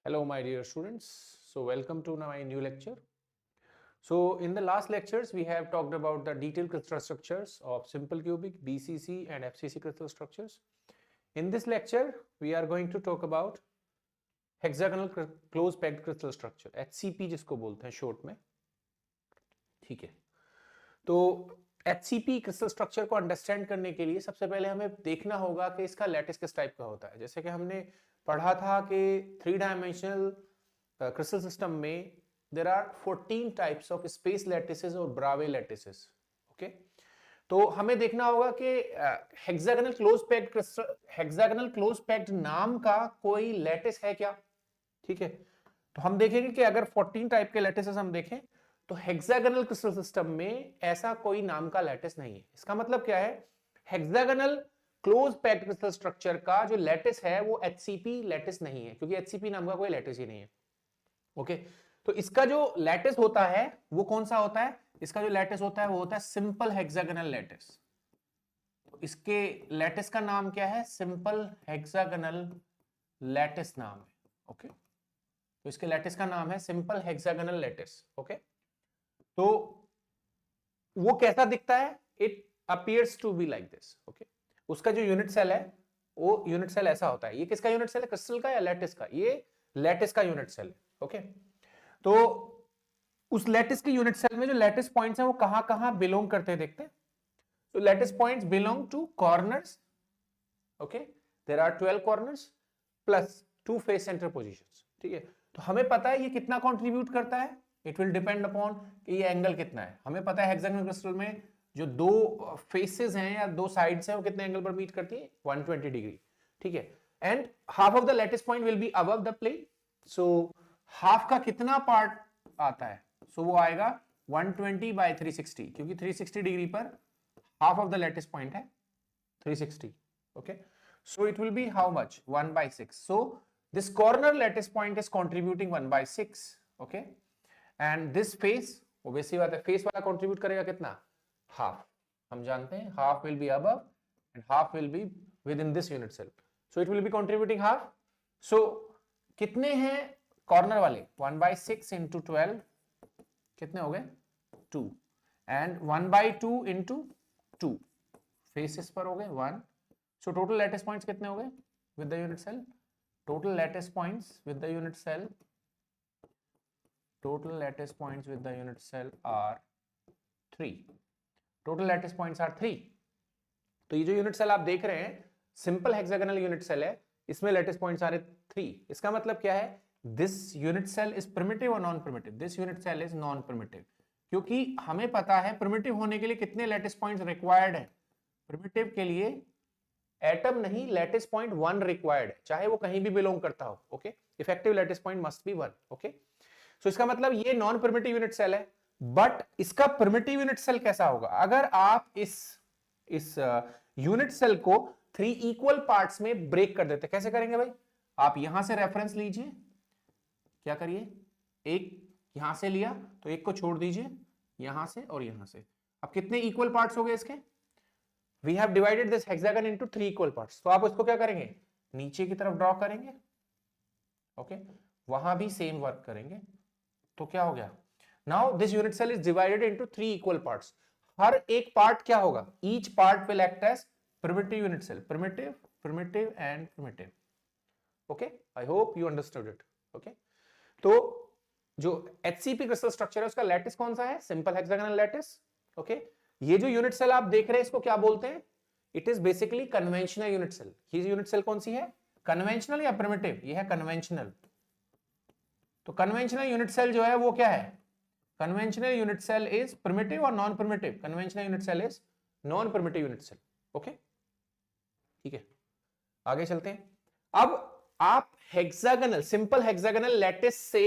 Hello my dear students, so welcome to my new lecture. So in the last lectures we have talked about the detailed crystal structures of simple cubic, BCC and FCC crystal structures. In this lecture we are going to talk about hexagonal close packed crystal structure, HCP जिसको बोलते हैं short में. ठीक है, तो HCP crystal structure को understand करने के लिए सबसे पहले हमें देखना होगा कि इसका लैटिस किस टाइप का होता है. जैसे कि हमने पढ़ा था कि 3 डायमेंशनल क्रिस्टल सिस्टम में there are 14 types of space lattices और ब्रावे लैटिसेस. ओके, तो हमें देखना होगा कि हेक्सागोनल क्लोज पैक्ड नाम का कोई लैटिस है क्या. ठीक है, तो हम देखेंगे कि अगर 14 टाइप के लैटिसेस हम देखें तो हेक्सागोनल क्रिस्टल सिस्टम में ऐसा कोई नाम का लैटिस नहीं है. इसका मतलब क्या है, hexagonal close packed crystal structure का जो लैटिस है वो एचसीपी लैटिस नहीं है, क्योंकि एचसीपी नाम का कोई लैटिस ही नहीं है. ओके, तो इसका जो लैटिस होता है वो कौन सा होता है, इसका जो लैटिस होता है वो होता है सिंपल हेक्सागोनल लैटिस. इसके लैटिस का नाम क्या है, सिंपल हेक्सागोनल लैटिस नाम है. ओके, तो इसके लैटिस का नाम है सिंपल हेक्सागोनल लैटिस. ओके, तो वो कैसा दिखता है, it appears to be like this. Okay, उसका जो यूनिट सेल है वो यूनिट सेल ऐसा होता है. ये किसका यूनिट सेल है, क्रिस्टल का या लैटिस का, ये लैटिस का यूनिट सेल है. ओके, तो उस लैटिस के यूनिट सेल में जो लैटिस पॉइंट्स हैं वो कहां कहां बिलोंग करते हैं देखते हैं. तो lattice points belong to corners. Okay, there are 12 corners plus 2 face centre positions. ठीक है, तो हमें पता है ये कितना कंट्रीब्यूट करता है, इट विल डिपेंड अपॉन कि ये एंगल कितना है. हमें पता है हेक्सागोनल क्रिस्टल में जो दो फेसेस हैं या दो साइड्स हैं वो कितने एंगल पर मीट करती है, 120 डिग्री. ठीक है, and half of the lattice point will be above the plane. So half का कितना पार्ट आता है, सो वो आएगा 120 बाय 360, क्योंकि 360 डिग्री पर half of the lattice point है 360. Okay, so it will be how much, 1/6. so this corner lattice point is contributing 1/6. okay, and this face, obviously बात है, फेस वाला कंट्रीब्यूट करेगा कितना, हाफ. हम जानते हैं half will be above and half will be within this unit cell, so it will be contributing half. So कितने हैं कॉर्नर वाले, 1/6 इंटू 12 कितने हो गए, 2, एंड 1/2 इंटू 2 फेसेस पर हो गए 1. So total lattice points कितने हो गए with the unit cell, total lattice points with the unit cell, total lattice points with the unit cell are 3. total lattice points are 3. तो ये जो यूनिट सेल आप देख रहे हैं सिंपल हेक्सागोनल यूनिट सेल है, इसमें लैटिस पॉइंट्स आ रहे 3. इसका मतलब क्या है, this unit cell is primitive और non primitive, this unit cell is non primitive, क्योंकि हमें पता है प्रिमिटिव होने के लिए कितने लैटिस पॉइंट्स रिक्वायर्ड है. प्रिमिटिव के लिए एटम नहीं, लैटिस पॉइंट 1 रिक्वायर्ड है, चाहे वो कहीं भी बिलोंग करता हो. Okay, effective lattice point must be 1. Okay, so इसका मतलब ये नॉन प्रिमिटिव यूनिट सेल है. बट इसका प्रिमिटिव यूनिट सेल कैसा होगा, अगर आप इस यूनिट सेल को 3 इक्वल पार्ट्स में ब्रेक कर देते. कैसे करेंगे भाई, आप यहां से रेफरेंस लीजिए, क्या करिए, एक यहां से लिया तो एक को छोड़ दीजिए यहां से और यहां से. अब कितने इक्वल पार्ट्स हो गए इसके, we have divided this hexagon into 3 equal parts. तो आप उसको क्या करेंगे, नीचे की तरफ ड्रॉ करेंगे. ओके, वहां भी सेम वर्क करेंगे. तो क्या हो गया, now this unit cell is divided into 3 equal parts. हर एक पार्ट क्या होगा, each part will act as primitive unit cell, primitive primitive and primitive. Okay, I hope you understood it. Okay, तो जो एचसीपी क्रिस्टल स्ट्रक्चर है उसका lattice कौन सा है, सिंपल हेक्सागोनल लैटिस. ओके, ये जो यूनिट सेल आप देख रहे हैं इसको क्या बोलते हैं, it is basically conventional unit cell. ये यूनिट सेल कौन सी है, कन्वेंशनल या प्रिमिटिव, ये है कन्वेंशनल. तो कन्वेंशनल यूनिट सेल जो है वो क्या है, conventional unit cell is primitive और non primitive, conventional unit cell is non primitive unit cell. Okay, ठीक है, आगे चलते हैं. अब आप हेक्सागोनल सिंपल हेक्सागोनल लैटिस से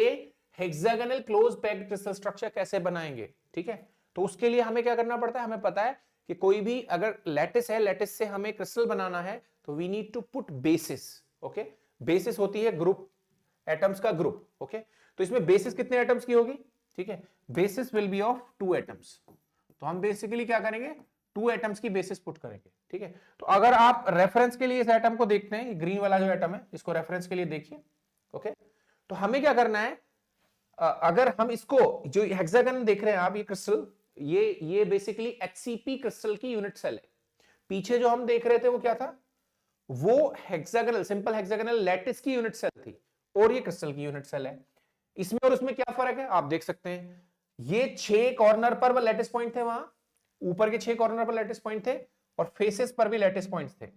hexagonal close packed crystal structure कैसे बनाएंगे. ठीक है, तो उसके लिए हमें क्या करना पड़ता है, हमें पता है कि कोई भी अगर लैटिस है, लैटिस से हमें क्रिस्टल बनाना है तो we need to put basis. Okay, basis होती है ग्रुप, एटम्स का ग्रुप. ओके, तो इसमें बेसिस कितने एटम्स की होगी, ठीक है, basis will be of 2 atoms. तो हम बेसिकली क्या करेंगे, 2 एटम्स की बेसिस पुट करेंगे. ठीक है, तो अगर आप रेफरेंस के लिए इस एटम को देखते हैं, ग्रीन वाला जो एटम है इसको रेफरेंस के लिए देखिए. ओके, तो हमें क्या करना है, अगर हम इसको जो हेक्सागन देख रहे हैं आप, ये क्रिस्टल, ये बेसिकली HCP क्रिस्टल की यूनिट सेल है। पीछे जो हम देख रहे थे वो क्या था, वो हेक्सागनल, सिंपल हेक्सागनल लैटिस की यूनिट सेल थी, और ये क्रिस्टल की यूनिट सेल है। इसमें और उसमें क्या फर्क है आप देख सकते हैं, ये 6 कॉर्नर पर लैटिस पॉइंट थे, वहां ऊपर के 6 कॉर्नर पर लैटिस पॉइंट थे, और फेसेस पर भी लैटिस पॉइंट्स थे।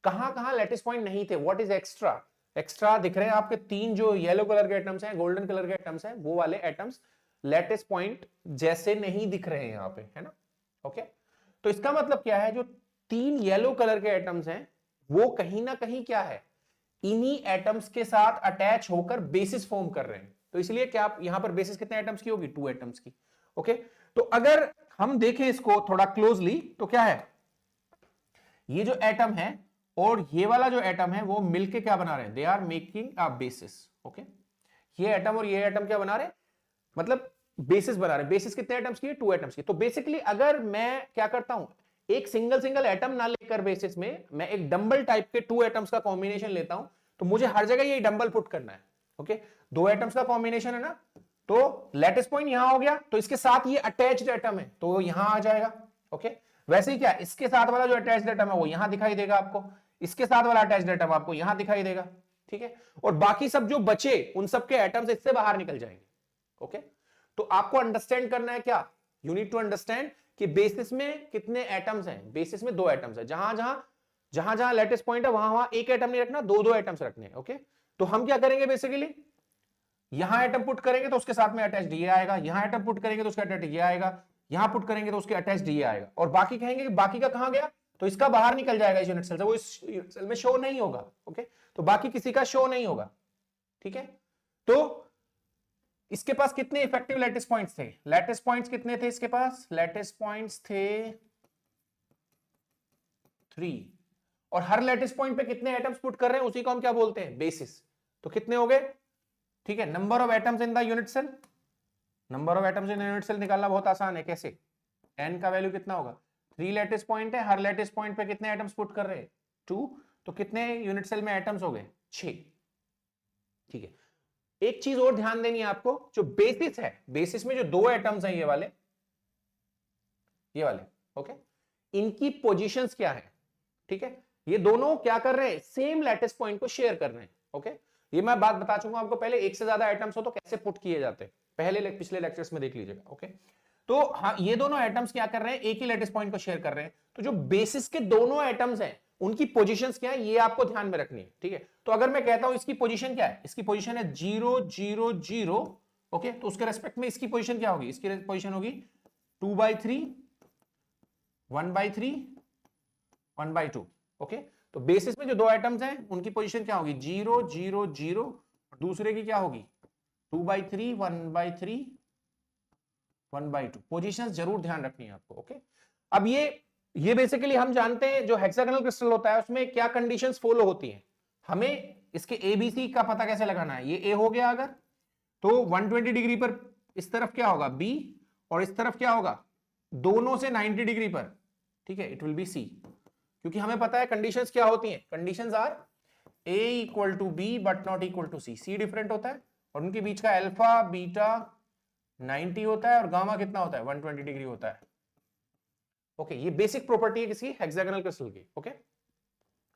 कहां कहां लैटिस पॉइंट नहीं थे, व्हाट इज एक्स्ट्रा, एक्स्ट्रा दिख रहे हैं आपके 3 जो येलो कलर के एटम्स हैं, गोल्डन कलर के एटम्स हैं, वो वाले एटम्स लैटिस पॉइंट जैसे नहीं दिख रहे हैं यहां पे, है ना। ओके, तो इसका मतलब क्या है, जो 3 येलो कलर के एटम्स हैं वो कहीं ना कहीं क्या है, इन्हीं एटम्स के साथ अटैच होकर बेसिस फॉर्म कर रहे हैं। तो इसलिए क्या आप यहां पर बेसिस कितने एटम्स की होगी, 2 एटम्स की। ओके, तो अगर हम देखें इसको थोड़ा क्लोजली तो क्या है, ये जो एटम है और ये वाला जो एटम है वो मिलके क्या बना रहे हैं, they are making a basis. Okay, ये एटम और ये एटम क्या बना रहे हैं, मतलब बेसिस बना रहे हैं। बेसिस कितने एटम्स की है, 2 एटम्स की। तो बेसिकली अगर मैं क्या करता हूं, एक सिंगल एटम ना लेकर बेसिस में, मैं एक डंबल टाइप के 2 एटम्स का कॉम्बिनेशन लेता हूं, तो मुझे हर जगह ये डंबल पुट करना है। ओके, 2 एटम्स का कॉम्बिनेशन है ना, तो लैटिस पॉइंट यहां हो गया, तो इसके साथ ये अटैच्ड एटम है तो यहां आ जाएगा। ओके, वैसे ही क्या, इसके साथ वाला जो अटैच्ड एटम है वो यहां दिखाई देगा आपको, इसके साथ वाला अटैच्ड एटम आपको यहां दिखाई देगा। ठीक है, और बाकी सब जो बचे उन सब के एटम्स इससे बाहर निकल जाएंगे। ओके, तो आपको अंडरस्टैंड करना है क्या, यू नीड टू अंडरस्टैंड कि बेसिस में कितने एटम्स हैं। बेसिस में 2 एटम्स है, जहां जहां लैटिस पॉइंट है वहां एक एटम नहीं रखना, 2 एटम्स रखने हैं। ओके, तो हम क्या करेंगे, बेसिकली यहां एटम पुट करेंगे तो उसके साथ में अटैच्ड ये आएगा, यहां एटम पुट करेंगे तो उसके अटैच्ड ये आएगा, यहां पुट करेंगे तो उसके अटैच्ड ये आएगा, और बाकी कहेंगे कि बाकी का कहां गया, तो इसका बाहर निकल जाएगा इस यूनिट सेल से, वो इस यूनिट सेल में शो नहीं होगा। ओके, तो बाकी किसी का शो नहीं होगा। ठीक है, तो इसके पास कितने इफेक्टिव लैटिस पॉइंट्स थे, लैटिस पॉइंट्स कितने थे इसके पास, लैटिस पॉइंट्स थे 3, और हर लैटिस पॉइंट पे कितने एटम्स पुट कर रहे हैं उसी को हम क्या बोलते हैं, बेसिस। तो कितने हो गए, ठीक है, number of atoms in the unit cell, number of atoms in unit cell निकालना बहुत आसान है, कैसे, n का वैल्यू कितना होगा, 3 लैटिस पॉइंट है, हर लैटिस पॉइंट पे कितने एटम्स पुट कर रहे हैं, 2, तो कितने यूनिट सेल में एटम्स हो गए, 6। ठीक है, एक चीज और ध्यान देनी है आपको, जो बेसिस है, बेसिस में जो 2 एटम्स हैं ये वाले, ओके, इनकी पोजीशंस क्या है। ठीक है, ये दोनों क्या कर रहे हैं, सेम लैटिस पॉइंट को शेयर कर रहे हैं। ओके, ये मैं बात बता चुका हूं आपको पहले, एक से ज्यादा एटम्स हो तो कैसे पुट किए जाते हैं, पहले पिछले लेक्चर्स में देख लीजिएगा। ओके, तो हाँ, ये दोनों एटम्स क्या कर रहे हैं, एक ही लैटिस पॉइंट को शेयर कर रहे हैं, तो जो बेसिस के दोनों एटम्स हैं उनकी पोजीशंस क्या है ये आपको ध्यान में रखनी है। ठीक है, तो अगर मैं कहता हूं इसकी पोजीशन क्या है, इसकी पोजीशन है 0 0 0, ओके, तो उसके रेस्पेक्ट में इसकी पोजीशन क्या होगी, इसकी पोजीशन होगी 2/3 1/3 1/2। ओके, तो बेसिस में जो 2 एटम्स हैं उनकी पोजीशन क्या होगी, 0 0 0, और दूसरे की क्या होगी 2/3 1/3 1/2। पोजीशंस जरूर ध्यान रखनी है आपको। ओके, अब ये बेसिकली हम जानते हैं जो हेक्सागोनल क्रिस्टल होता है उसमें क्या कंडीशंस फॉलो होती हैं, हमें इसके एबीसी का पता कैसे लगाना है, ये ए हो गया अगर, तो 120 डिग्री पर इस तरफ क्या होगा बी, और इस तरफ क्या होगा, दोनों से 90 डिग्री पर, ठीक है, इट विल बी सी, क्योंकि हमें पता है कंडीशंस क्या होती हैं, conditions are a equal to b but not equal to c, c different होता है और उनके बीच का अल्फा बीटा 90 होता है और गामा कितना होता है 120 डिग्री होता है। ओके, ये बेसिक प्रॉपर्टी है किसी हेक्सागोनल क्रिस्टल की। ओके,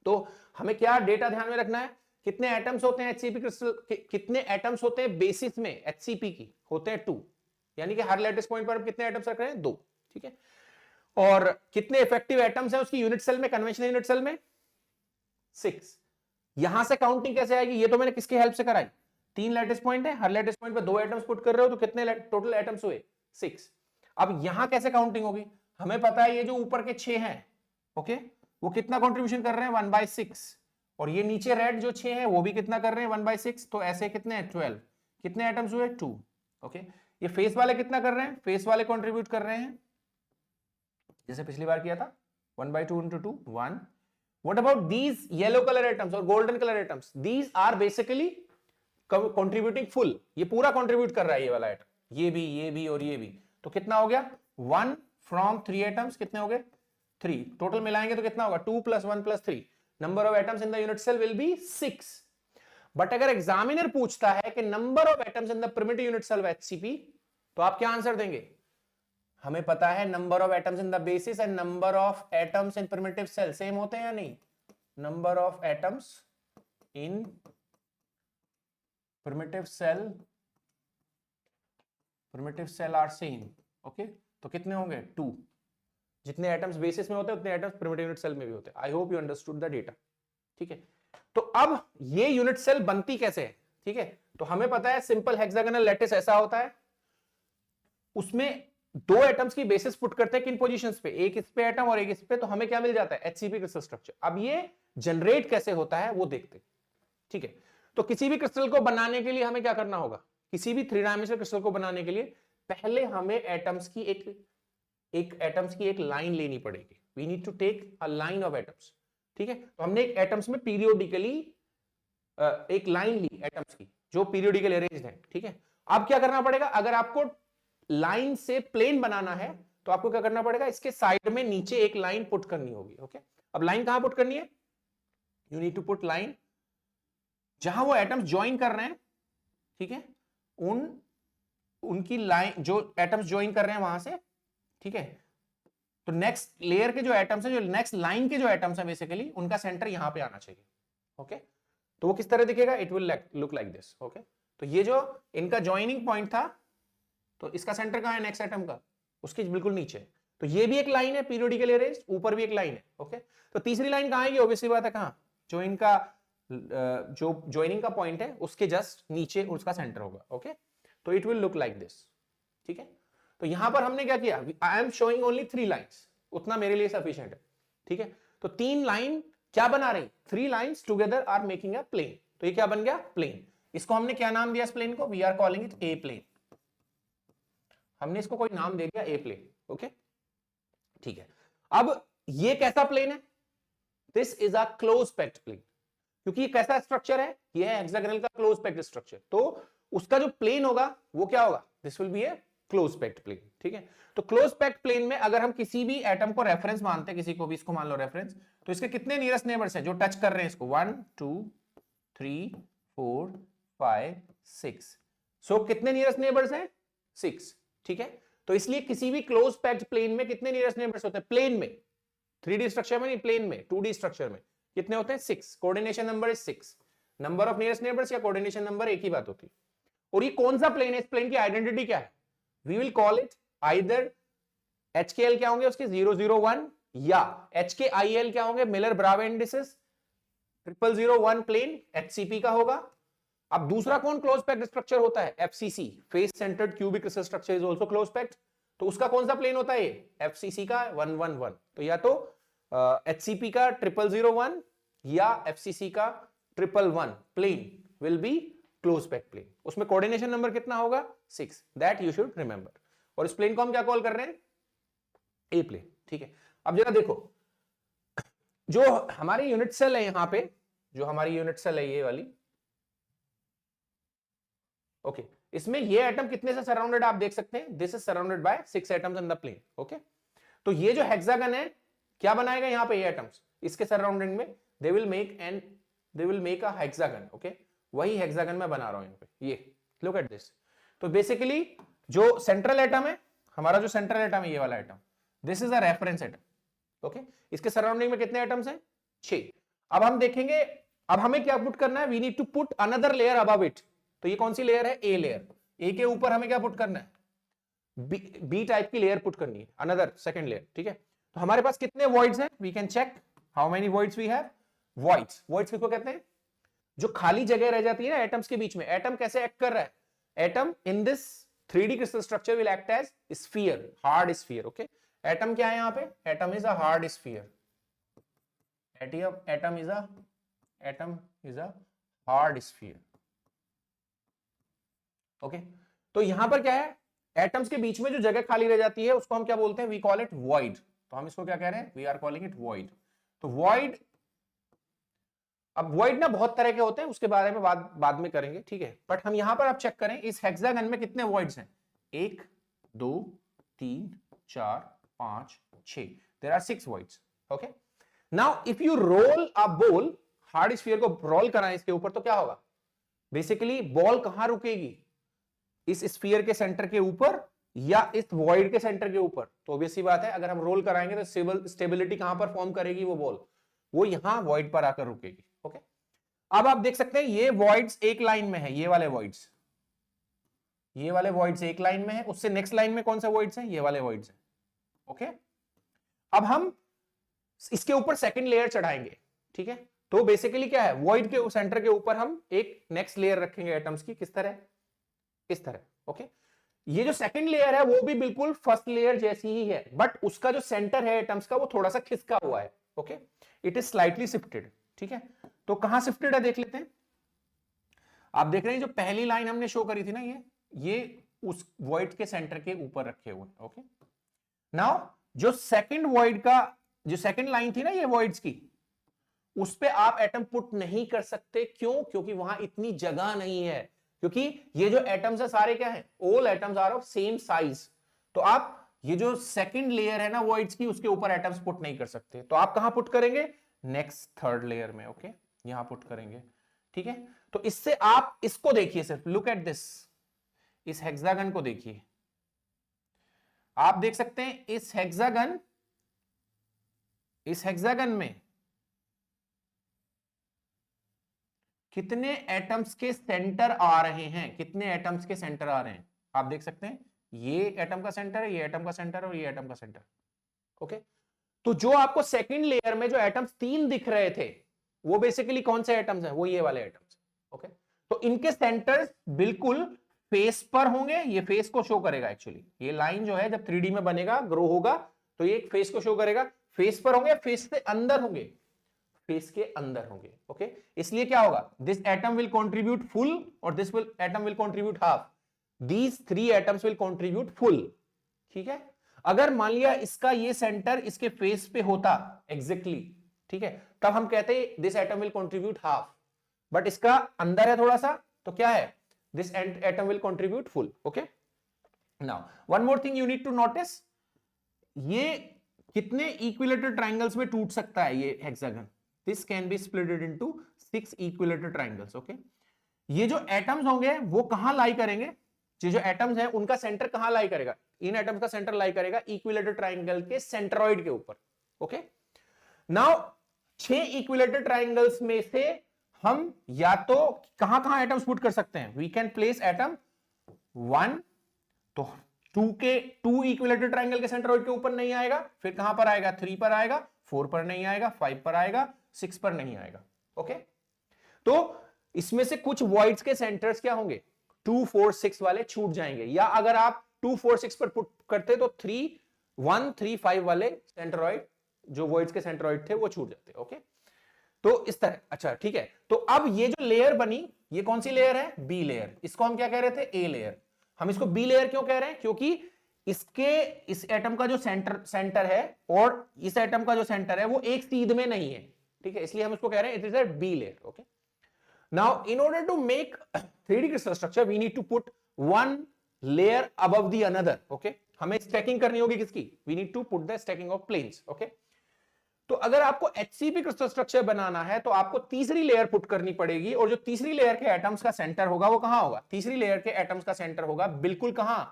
तो हमें क्या डेटा ध्यान में रखना है, कितने एटम्स होते हैं एचसीपी क्रिस्टल, कितने एटम्स होते हैं बेसिस में एचसीपी की, होते हैं 2, यानी कि हर लैटिस पॉइंट पर कितने एटम्स रख रहे हैं 2। ठीक है, और कितने इफेक्टिव एटम्स हैं उसकी यूनिट सेल में, कन्वेंशनल यूनिट सेल में 6। यहां से काउंटिंग कैसे आएगी, ये तो मैंने किसकी हेल्प से कराई, 3 लैटिस पॉइंट है, हर लैटिस पॉइंट पे 2 एटम्स पुट कर रहे हो तो कितने टोटल एटम्स हुए 6। अब यहां कैसे काउंटिंग होगी, हमें पता है ये जो ऊपर के 6 हैं, ओके, वो कितना कंट्रीब्यूशन कर रहे हैं 1/6, और ये नीचे रेड जो 6 हैं वो भी कितना कर रहे हैं 1/6, तो ऐसे कितने हैं 12, कितने एटम्स हुए 2। ओके, ये फेस वाले कितना कर रहे हैं, फेस वाले कंट्रीब्यूट कर रहे हैं जैसे पिछली बार किया था 1/2 into 2 1। What about these yellow color atoms और golden color atoms? These are basically contributing full, ये पूरा contribute कर रहा है ये वाला एटम, ये भी और ये भी, तो कितना हो गया 1 from 3 atoms, कितने हो गए 3, टोटल मिलाएंगे तो कितना होगा 2 + 1 + 3, number of atoms in the unit cell will be 6। But अगर एग्जामिनर पूछता है कि number of atoms in the primitive unit cell of HCP, तो आप क्या आंसर देंगे? हमें पता है number of atoms in the basis and number of atoms in primitive cell same होते हैं या नहीं? Number of atoms in primitive cell are same. Okay, तो कितने होंगे? 2। जितने एटम्स बेसिस में होते हैं उतने एटम्स प्रिमिटिव यूनिट सेल में भी होते हैं। आई hope you understood the data. ठीक है, तो अब ये यूनिट सेल बनती कैसे है? ठीक है, तो हमें पता है सिंपल हेक्सागोनल लैटिस ऐसा होता है, उसमें 2 एटम्स की बेसिस पुट करते हैं किन पोजीशंस पे? एक इस पे एटम और एक इस पे, तो हमें क्या मिल जाता है? HCP crystal structure. अब ये जनरेट कैसे होता है वो देखते हैं। ठीक है, तो किसी भी क्रिस्टल को बनाने के लिए हमें क्या करना होगा? किसी भी 3 डायमेंशनल क्रिस्टल को बनाने के लिए पहले हमें एटम्स की एक लाइन लेनी पड़ेगी। We need to take a line of atoms. ठीक है, तो हमने एक एटम्स में पीरियोडिकली एक लाइन ली एटम्स की जो पीरियोडिकली अरेंज्ड है। ठीक है, अब क्या करना पड़ेगा? अगर आपको लाइन से प्लेन बनाना है तो आपको क्या करना पड़ेगा? इसके साइड में नीचे एक लाइन पुट करनी होगी। ओके, अब लाइन कहां पुट करनी है? You need to put line जहां वो एटम्स ज्वाइन कर रहे हैं। ठीक है, उनकी लाइन जो एटम्स ज्वाइन कर रहे हैं वहां से। ठीक है, तो नेक्स्ट लेयर के जो एटम्स है, जो नेक्स्ट लाइन के जो एटम्स है बेसिकली, उनका सेंटर यहां पे आना चाहिए। ओके, तो वो किस तरह दिखेगा? It will look like this. Okay, तो ये जो इनका ज्वाइनिंग पॉइंट था, तो इसका सेंटर कहां है नेक्स्ट एटम का? उसके बिल्कुल नीचे। तो ये भी एक लाइन है पीरियोडिकली अरेंज्ड, ऊपर भी एक लाइन है। ओके, तो तीसरी लाइन कहां है? ऑब्वियसली बात है, कहां? जो इनका जो ज्वाइनिंग का पॉइंट है उसके जस्ट नीचे उसका सेंटर होगा। ओके, तो it will look like this. ठीक है, तो यहां पर हमने क्या किया? I am showing only 3 lines, उतना मेरे लिए सफिशिएंट है। ठीक है, तो 3 लाइन क्या बना रही? 3 lines together are making a plane. तो ये क्या बन गया? प्लेन। इसको हमने क्या नाम दिया? इस प्लेन को we are calling it a plane. हमने इसको कोई नाम दे दिया ए प्लेन। ओके, ठीक है, अब ये कैसा प्लेन है? This is a close packed plane. क्योंकि ये कैसा स्ट्रक्चर है? ये है हेक्सागोनल का क्लोज पैक्ड स्ट्रक्चर, तो उसका जो प्लेन होगा वो क्या होगा? This will be a close packed plane. ठीक है, तो क्लोज पैक्ड प्लेन में अगर हम किसी भी एटम को रेफरेंस मानते हैं, किसी को भी इसको मान लो रेफरेंस, तो इसके कितने नियरेस्ट नेबर्स हैं जो टच कर रहे हैं इसको? 1 2 3 4 5 6। सो कितने नियरेस्ट नेबर्स हैं? 6। ठीक है, तो इसलिए किसी भी क्लोज पैक्ड प्लेन में कितने नियरेस्ट नेबर्स होते हैं? प्लेन में, 3D स्ट्रक्चर में नहीं, प्लेन में, 2D स्ट्रक्चर में कितने होते हैं? 6। Coordination number is 6। Number of nearest neighbours या कोऑर्डिनेशन नंबर एक ही बात होती है। और ये कौन सा प्लेन है? इस प्लेन की आइडेंटिटी क्या है? We will call it either HKL क्या होंगे उसके 001, या HKIL क्या होंगे? Miller Bravais indices. 0001 plane HCP का होगा। अब दूसरा कौन क्लोज पैक्ड स्ट्रक्चर होता है? FCC, face centred cubic crystal structure is also close packed. तो उसका कौन सा प्लेन होता है? ये FCC का 111। तो या तो HCP का 0001 या FCC का 111 plane will be close packed plane. उसमें कोऑर्डिनेशन नंबर कितना होगा? 6। That you should remember. और इस प्लेन को हम क्या कॉल कर रहे हैं? ए प्लेन। ठीक है, अब जरा देखो, जो हमारी यूनिट सेल है यहां पे, जो हमारी यूनिट सेल है ये वाली, ओके, इसमें ये एटम कितने से सराउंडेड आप देख सकते हैं? This is surrounded by 6 atoms in the plane. Okay, तो ये जो हेक्सागन है क्या बनाएगा यहां पे? ये एटम्स इसके सराउंडिंग में they will make a hexagon. Okay, वही हेक्सागन मैं बना रहा हूं यहां पे। ये लुक एट दिस। तो बेसिकली जो सेंट्रल एटम है, हमारा जो सेंट्रल एटम है ये वाला atom, this is a reference atom. Okay, इसके सराउंडिंग में कितने एटम्स हैं? 6। अब हम देखेंगे, अब हमें क्या पुट करना है? We need to put another layer above it. तो ये कौन सी लेयर है? A layer. ए के ऊपर हमें क्या पुट करना है? बी टाइप की लेयर पुट करनी है, अनदर सेकंड लेयर। ठीक है, तो हमारे पास कितने वॉइड्स हैं? We can check how many voids we have. Voids, voids किसको कहते हैं? जो खाली जगह रह जाती है ना एटम्स के बीच में। एटम कैसे एक्ट कर रहा है? Atom in this 3D crystal structure will act as sphere, hard sphere. Okay, atom क्या है यहां पे? Atom is a hard sphere. Atom is a hard sphere. Okay, तो यहां पर क्या है? एटम्स के बीच में जो जगह खाली रह जाती है उसको हम क्या बोलते हैं? We call it void. तो हम इसको क्या कह रहे हैं? We are calling it void. तो वॉइड, अब वॉइड ना बहुत तरह के होते हैं, उसके बारे में बाद में करेंगे। ठीक है, बट हम यहां पर आप चेक करें, इस हेक्सागन में कितने वॉइड्स हैं? 1 2 3 4 5 6। There are 6 voids. Okay, now if you roll a ball, hard sphere को रोल कराएं इसके ऊपर, तो क्या होगा? बेसिकली बॉल कहां रुकेगी, इस स्फीयर के सेंटर के ऊपर या इस वॉइड के सेंटर के ऊपर। तो ऑब्वियस सी बात है, अगर हम रोल कराएंगे तो स्टेबिलिटी कहां पर फॉर्म करेगी वो बॉल, वो यहां वॉइड पर आकर रुकेगी। ओके, अब आप देख सकते हैं ये वॉइड्स एक लाइन में है, ये वाले वॉइड्स एक लाइन में है, उससे नेक्स्ट लाइन में कौन सा वॉइड्स है, ये वाले वॉइड्स है। ओके, अब हम इसके ऊपर सेकंड लेयर चढ़ाएंगे। ठीक है, तो बेसिकली क्या है, वॉइड के सेंटर के ऊपर हम एक नेक्स्ट लेयर रखेंगे एटम्स की, किस तरह, इस तरह। ओके, ये जो सेकंड लेयर है वो भी बिल्कुल फर्स्ट लेयर जैसी ही है, बट उसका जो सेंटर है एटम्स का वो थोड़ा सा खिसका हुआ है। Okay, it is slightly shifted. ठीक है, तो कहां शिफ्टेड है देख लेते हैं। आप देख रहे हैं जो पहली लाइन हमने शो करी थी ना, ये उस वॉइड के सेंटर के ऊपर रखे हुए। ओके, नाउ जो सेकंड वॉइड का जो सेकंड लाइन थी ना ये वॉइड्स की, उस पे आप एटम पुट नहीं कर सकते। क्यों? क्योंकि वहां इतनी जगह नहीं है, क्योंकि ये जो एटम्स है सारे क्या है, all atoms are of same size. तो आप ये जो सेकंड लेयर है ना वॉइड्स की, उसके ऊपर एटम्स पुट नहीं कर सकते। तो आप कहां पुट करेंगे, नेक्स्ट थर्ड लेयर में। ओके, यहां पुट करेंगे। ठीक है, तो इससे आप इसको देखिए, सिर्फ लुक एट दिस, इस हेक्सागन को देखिए। आप देख सकते हैं इस हेक्सागन में कितने एटम्स के सेंटर आ रहे हैं, कितने एटम्स के सेंटर आ रहे हैं आप देख सकते हैं। ये एटम का सेंटर है, ये एटम का सेंटर और ये एटम का सेंटर। ओके, तो जो आपको सेकंड लेयर में जो एटम्स 3 दिख रहे थे वो बेसिकली कौन से एटम्स हैं, वो ये वाले एटम्स। ओके, तो इनके सेंटर्स बिल्कुल फेस पर होंगे, ये फेस को शो करेगा। एक्चुअली ये लाइन जो है जब 3D में बनेगा, ग्रो होगा, तो ये फेस को शो करेगा। फेस पर होंगे, फेस से अंदर होंगे, फेस के अंदर होंगे। ओके, इसलिए क्या होगा, this atom will contribute full और this atom will contribute half. These 3 atoms will contribute full. ठीक है, अगर मान लिया इसका ये सेंटर इसके फेस पे होता एग्जैक्टली, ठीक है, तब हम कहते this atom will contribute half, but इसका अंदर है थोड़ा सा, तो क्या है, this atom will contribute full. Okay, now one more thing you need to notice, ये कितने इक्विलेटरल ट्रायंगल्स में टूट सकता है ये hexagon. This can be splitted into 6 equilateral triangles. Okay, ये जो एटम्स होंगे वो कहां लाई करेंगे, ये जो एटम्स हैं उनका सेंटर कहां लाई करेगा, इन एटम्स का सेंटर लाई करेगा इक्विलेटरल ट्रायंगल के सेंट्रोइड के ऊपर। ओके, नाउ 6 इक्विलेटरल ट्रायंगल्स में से हम या तो कहां एटम्स पुट कर सकते हैं, वी कैन प्लेस एटम 1, तो 2 इक्विलेटरल ट्रायंगल के सेंट्रोइड के ऊपर नहीं आएगा, फिर कहां पर आएगा, 3 पर आएगा, 4 पर नहीं आएगा, 5 पर आएगा, 6 पर नहीं आएगा। ओके, तो इसमें से कुछ वॉइड्स के सेंटर्स क्या होंगे, 2, 4, 6 वाले छूट जाएंगे, या अगर आप 2, 4, 6 पर पुट करते तो 3, 1, 3, 5 वाले सेंट्रोइड जो वॉइड्स के सेंट्रोइड थे वो छूट जाते। ओके, तो इस तरह। अच्छा ठीक है, तो अब ये जो लेयर बनी, ये कौन सी लेयर है, बी लेयर। इसको हम क्या कह रहे थे, ए लेयर। हम इसको बी लेयर क्यों कह रहे हैं, क्योंकि इस एटम का जो सेंटर है और इस एटम का जो सेंटर है वो एक सीध में नहीं है। ठीक है, इसलिए हम इसको कह रहे हैं it is a B layer. Okay, now in order to make 3D crystal structure we need to put one layer above the another. Okay, हमें स्टैकिंग करनी होगी किसकी, we need to put the stacking of planes. Okay, तो अगर आपको HCP crystal structure बनाना है तो आपको तीसरी लेयर पुट करनी पड़ेगी, और जो तीसरी लेयर के एटम्स का सेंटर होगा वो कहां होगा, तीसरी लेयर के एटम्स का सेंटर होगा बिल्कुल कहां,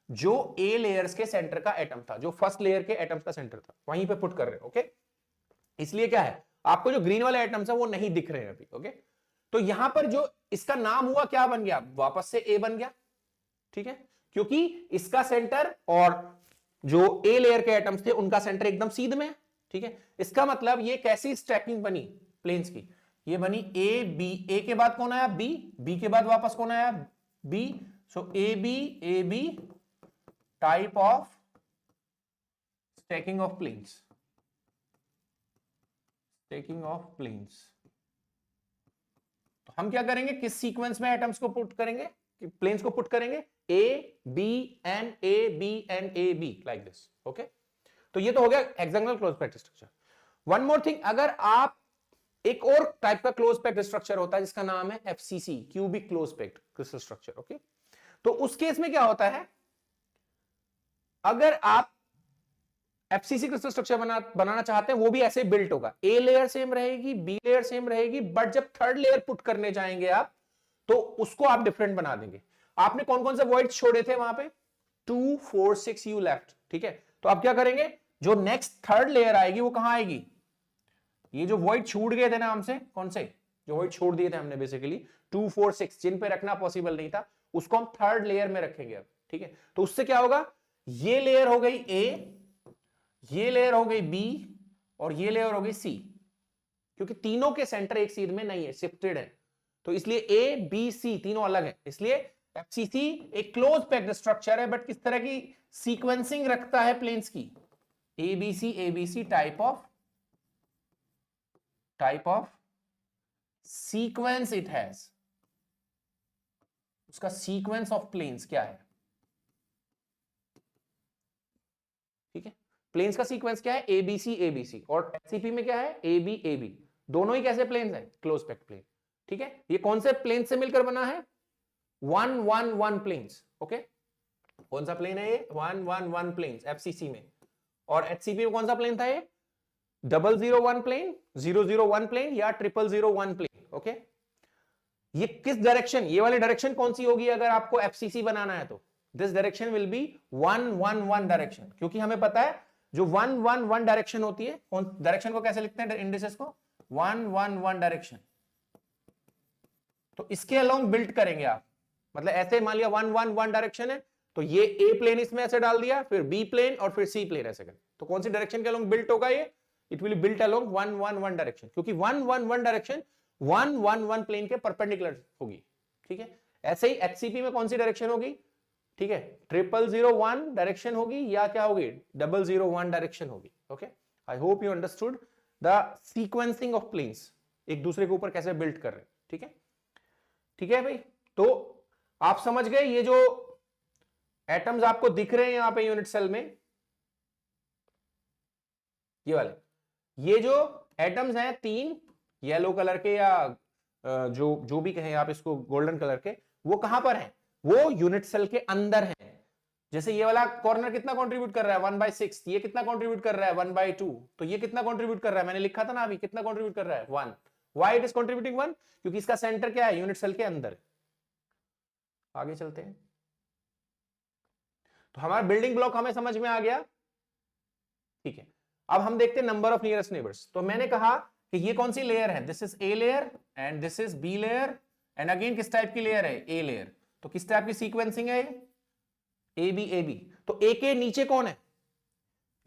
जो ए लेयर्स के सेंटर का एटम था, जो फर्स्ट लेयर के एटम्स का सेंटर था, वहीं पे पुट कर रहे हैं। ओके, इसलिए क्या है, आपको जो ग्रीन वाले एटम्स है वो नहीं दिख रहे हैं अभी। ओके, तो यहां पर जो इसका नाम हुआ क्या बन गया, वापस से ए बन गया। ठीक है, क्योंकि इसका सेंटर और जो ए लेयर के एटम्स थे उनका सेंटर एकदम सीध में है। ठीक है, इसका मतलब ये कैसी स्टैकिंग बनी प्लेन्स की, ये बनी ए बी, ए के बाद कौन आया, बी, बी के बाद वापस कौन आया, B, so A B type of stacking of planes, stacking of planes. तो हम क्या करेंगे, किस सीक्वेंस में एटम्स को पुट करेंगे, प्लेन्स को पुट करेंगे, A B and A B and A B, like this. Okay, तो ये तो हो गया hexagonal close packed structure. One more thing, अगर आप एक और टाइप का क्लोज पैक्ड स्ट्रक्चर होता है जिसका नाम है FCC, cubic close packed crystal structure. Okay, तो उस केस में क्या होता है, अगर आप FCC क्रिस्टल स्ट्रक्चर बनाना चाहते हैं वो भी ऐसे बिल्ट होगा, ए लेयर सेम रहेगी, बी लेयर सेम रहेगी, बट जब थर्ड लेयर पुट करने जाएंगे आप तो उसको आप डिफरेंट बना देंगे। आपने कौन कौन से वॉइड छोड़े थे वहां पे? 2 4 6 यू लेफ्ट, ठीक है। तो आप क्या करेंगे, जो नेक्स्ट थर्ड लेयर आएगी वो कहां आएगी? ये जो वॉइड छूट गए थे ना हमसे, कौन से जो वॉइड छोड़ दिए थे हमने बेसिकली 2 4 6 जिन पे रखना पॉसिबल नहीं था, उसको हम थर्ड लेयर में रखेंगे अब, ठीक है। तो उससे क्या होगा, ये लेयर हो गई ए, ये लेयर हो गई बी और ये लेयर हो गई सी, क्योंकि तीनों के सेंटर एक सीध में नहीं है, शिफ्टेड है। तो इसलिए ए बी सी तीनों अलग है, इसलिए एफसीसी एक क्लोज पैक्ड स्ट्रक्चर है, बट किस तरह की सीक्वेंसिंग रखता है प्लेन्स की, ABC type of sequence it has. उसका सीक्वेंस ऑफ प्लेन्स क्या है, ठीक है। प्लेन्स का सीक्वेंस क्या है, एबीसी, और एचसीपी में क्या है, एबी। दोनों ही कैसे प्लेन्स हैं, क्लोज पैक्ड प्लेन, ठीक है। ये कौन से प्लेन से मिलकर बना है, 1 1 1 प्लेन्स, ओके। कौन सा प्लेन है ये, 1 1 1 प्लेन्स एफसीसी में। और एचसीपी में कौन सा प्लेन था ये, 001 प्लेन, 001 प्लेन या 001 प्लेन, ओके। ये किस डायरेक्शन, ये वाली डायरेक्शन कौन सी होगी अगर आपको एफसीसी बनाना है तो, this direction will be 1 1 1 direction, क्योंकि हमें पता है जो 1 1 1 डायरेक्शन होती है, कौन डायरेक्शन को कैसे लिखते हैं इंडिसेस को, 1 1 1 डायरेक्शन। तो इसके अलोंग बिल्ड करेंगे आप, मतलब ऐसे मान लिया 1 1 1 डायरेक्शन है, तो ये ए प्लेन इसमें ऐसे डाल दिया, फिर बी प्लेन और फिर सी प्लेन ऐसे कर, तो कौन सी डायरेक्शन के अलोंग बिल्ट होगा ये, it will built along 1 1 1 direction, क्योंकि 1 1 1 डायरेक्शन 1 1 1 प्लेन के परपेंडिकुलर होगी, ठीक है। ऐसे ही एचसीपी में कौन सी डायरेक्शन होगी, ठीक है, 001 डायरेक्शन होगी या क्या होगी, 001 डायरेक्शन होगी, okay. I hope you understood the sequencing of planes, एक दूसरे के ऊपर कैसे बिल्ड कर रहे हैं, ठीक है, ठीक है भाई। तो आप समझ गए, ये जो एटम्स आपको दिख रहे हैं यहां पे यूनिट सेल में, ये वाले, ये जो एटम्स हैं 3 येलो कलर के या जो भी कहें आप इसको गोल्डन कलर के, वो कहां पर हैं, वो यूनिट सेल के अंदर है। जैसे ये वाला कॉर्नर कितना कंट्रीब्यूट कर रहा है, 1/6, ये कितना कंट्रीब्यूट कर रहा है, 1/2, तो ये कितना कंट्रीब्यूट कर रहा है, मैंने लिखा था ना अभी, कितना कंट्रीब्यूट कर रहा है, 1। व्हाई इट इज कंट्रीब्यूटिंग 1, क्योंकि इसका सेंटर क्या है, यूनिट सेल के अंदर। आगे चलते हैं, तो हमारा बिल्डिंग ब्लॉक हमें समझ में आ गया, ठीक है। अब हम देखते हैं नंबर ऑफ नियरेस्ट नेबर्स। तो मैंने कहा कि ये कौन सी लेयर है, this is A layer and this is B layer, and again किस टाइप की लेयर है, ए लेयर। तो किस टाइप की सीक्वेंसिंग है, ए बी। तो ए के नीचे कौन है,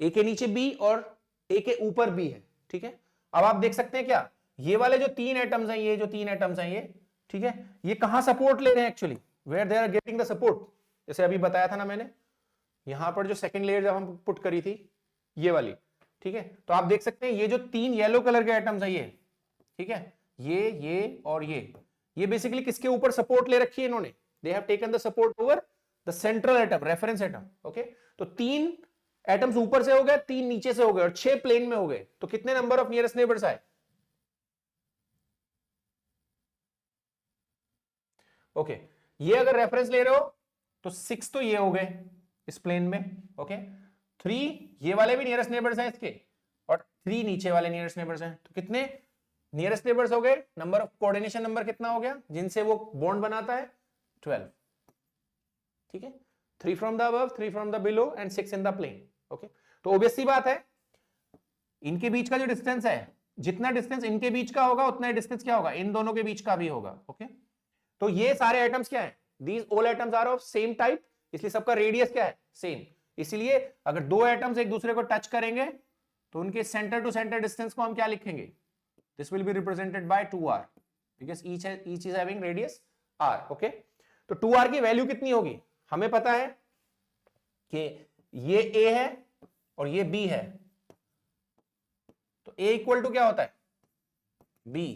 ए के नीचे बी और ए के ऊपर बी है, ठीक है। अब आप देख सकते हैं क्या, ये वाले जो 3 एटम्स हैं, ये जो 3 एटम्स हैं ये, ठीक है, ये कहां सपोर्ट ले रहे हैं actually, where they are getting the support. जैसे अभी बताया था ना मैंने, यहां पर जो सेकंड लेयर जब हम पुट करी थी, ये वाली, ठीक है। तो आप देख सकते हैं ये जो 3 येलो कलर के एटम्स है ये, ठीक है, ये और ये बेसिकली किसके ऊपर सपोर्ट ले रखी है इन्होंने, they have taken the support over the central atom, reference atom, okay. तो 3 एटम्स ऊपर से हो गए, 3 नीचे से हो गए और 6 प्लेन में हो गए। तो कितने नंबर ऑफ नियरेस्ट नेबर्स आए, ओके। ये अगर रेफरेंस ले रहे हो तो 6 तो ये हो गए इस प्लेन में, ओके। 3 ये वाले भी नियरेस्ट नेबर्स हैं इसके, और 3 नीचे वाले नियरेस्ट नेबर्स हैं। तो कितने नियरेस्ट नेबर्स हो गए, नंबर ऑफ कोऑर्डिनेशन नंबर कितना हो गया जिनसे वो बॉन्ड बनाता है, 12, ठीक है। 3 from the above, 3 from the below and 6 in the plane, okay. तो ऑब्वियस सी बात है, इनके बीच का जो डिस्टेंस है, जितना डिस्टेंस इनके बीच का होगा उतना ही डिस्टेंस क्या होगा, इन दोनों के बीच का भी होगा, ओके। तो ये सारे एटम्स क्या है, these all atoms are of same type, इसलिए सबका रेडियस क्या है, सेम। इसलिए अगर 2 एटम्स एक दूसरे को टच करेंगे तो उनके सेंटर टू सेंटर डिस्टेंस को हम क्या लिखेंगे, this will be represented by 2r, because each is having radius r, okay. तो 2r की वैल्यू कितनी होगी, हमें पता है कि ये a है और ये b है, तो a इक्वल टू क्या होता है, b,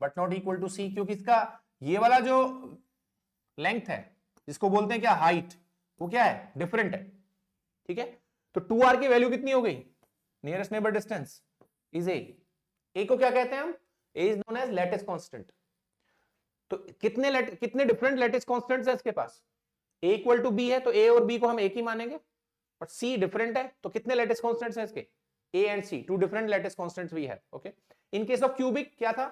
but not equal to c, क्योंकि इसका ये वाला जो लेंथ है जिसको बोलते हैं क्या, हाइट, वो क्या है, डिफरेंट है, ठीक है। तो 2r की वैल्यू कितनी हो गई, nearest neighbour distance is a को क्या कहते हैं हम, a is known as lattice constant. तो कितने डिफरेंट लैटिस कांस्टेंट्स है इसके पास, a इक्वल टू b है तो a और b को हम एक ही मानेंगे, बट c डिफरेंट है, तो कितने लैटिस कांस्टेंट्स हैं इसके, a and c, 2 different lattice constants we have, okay. In case of cubic क्या था,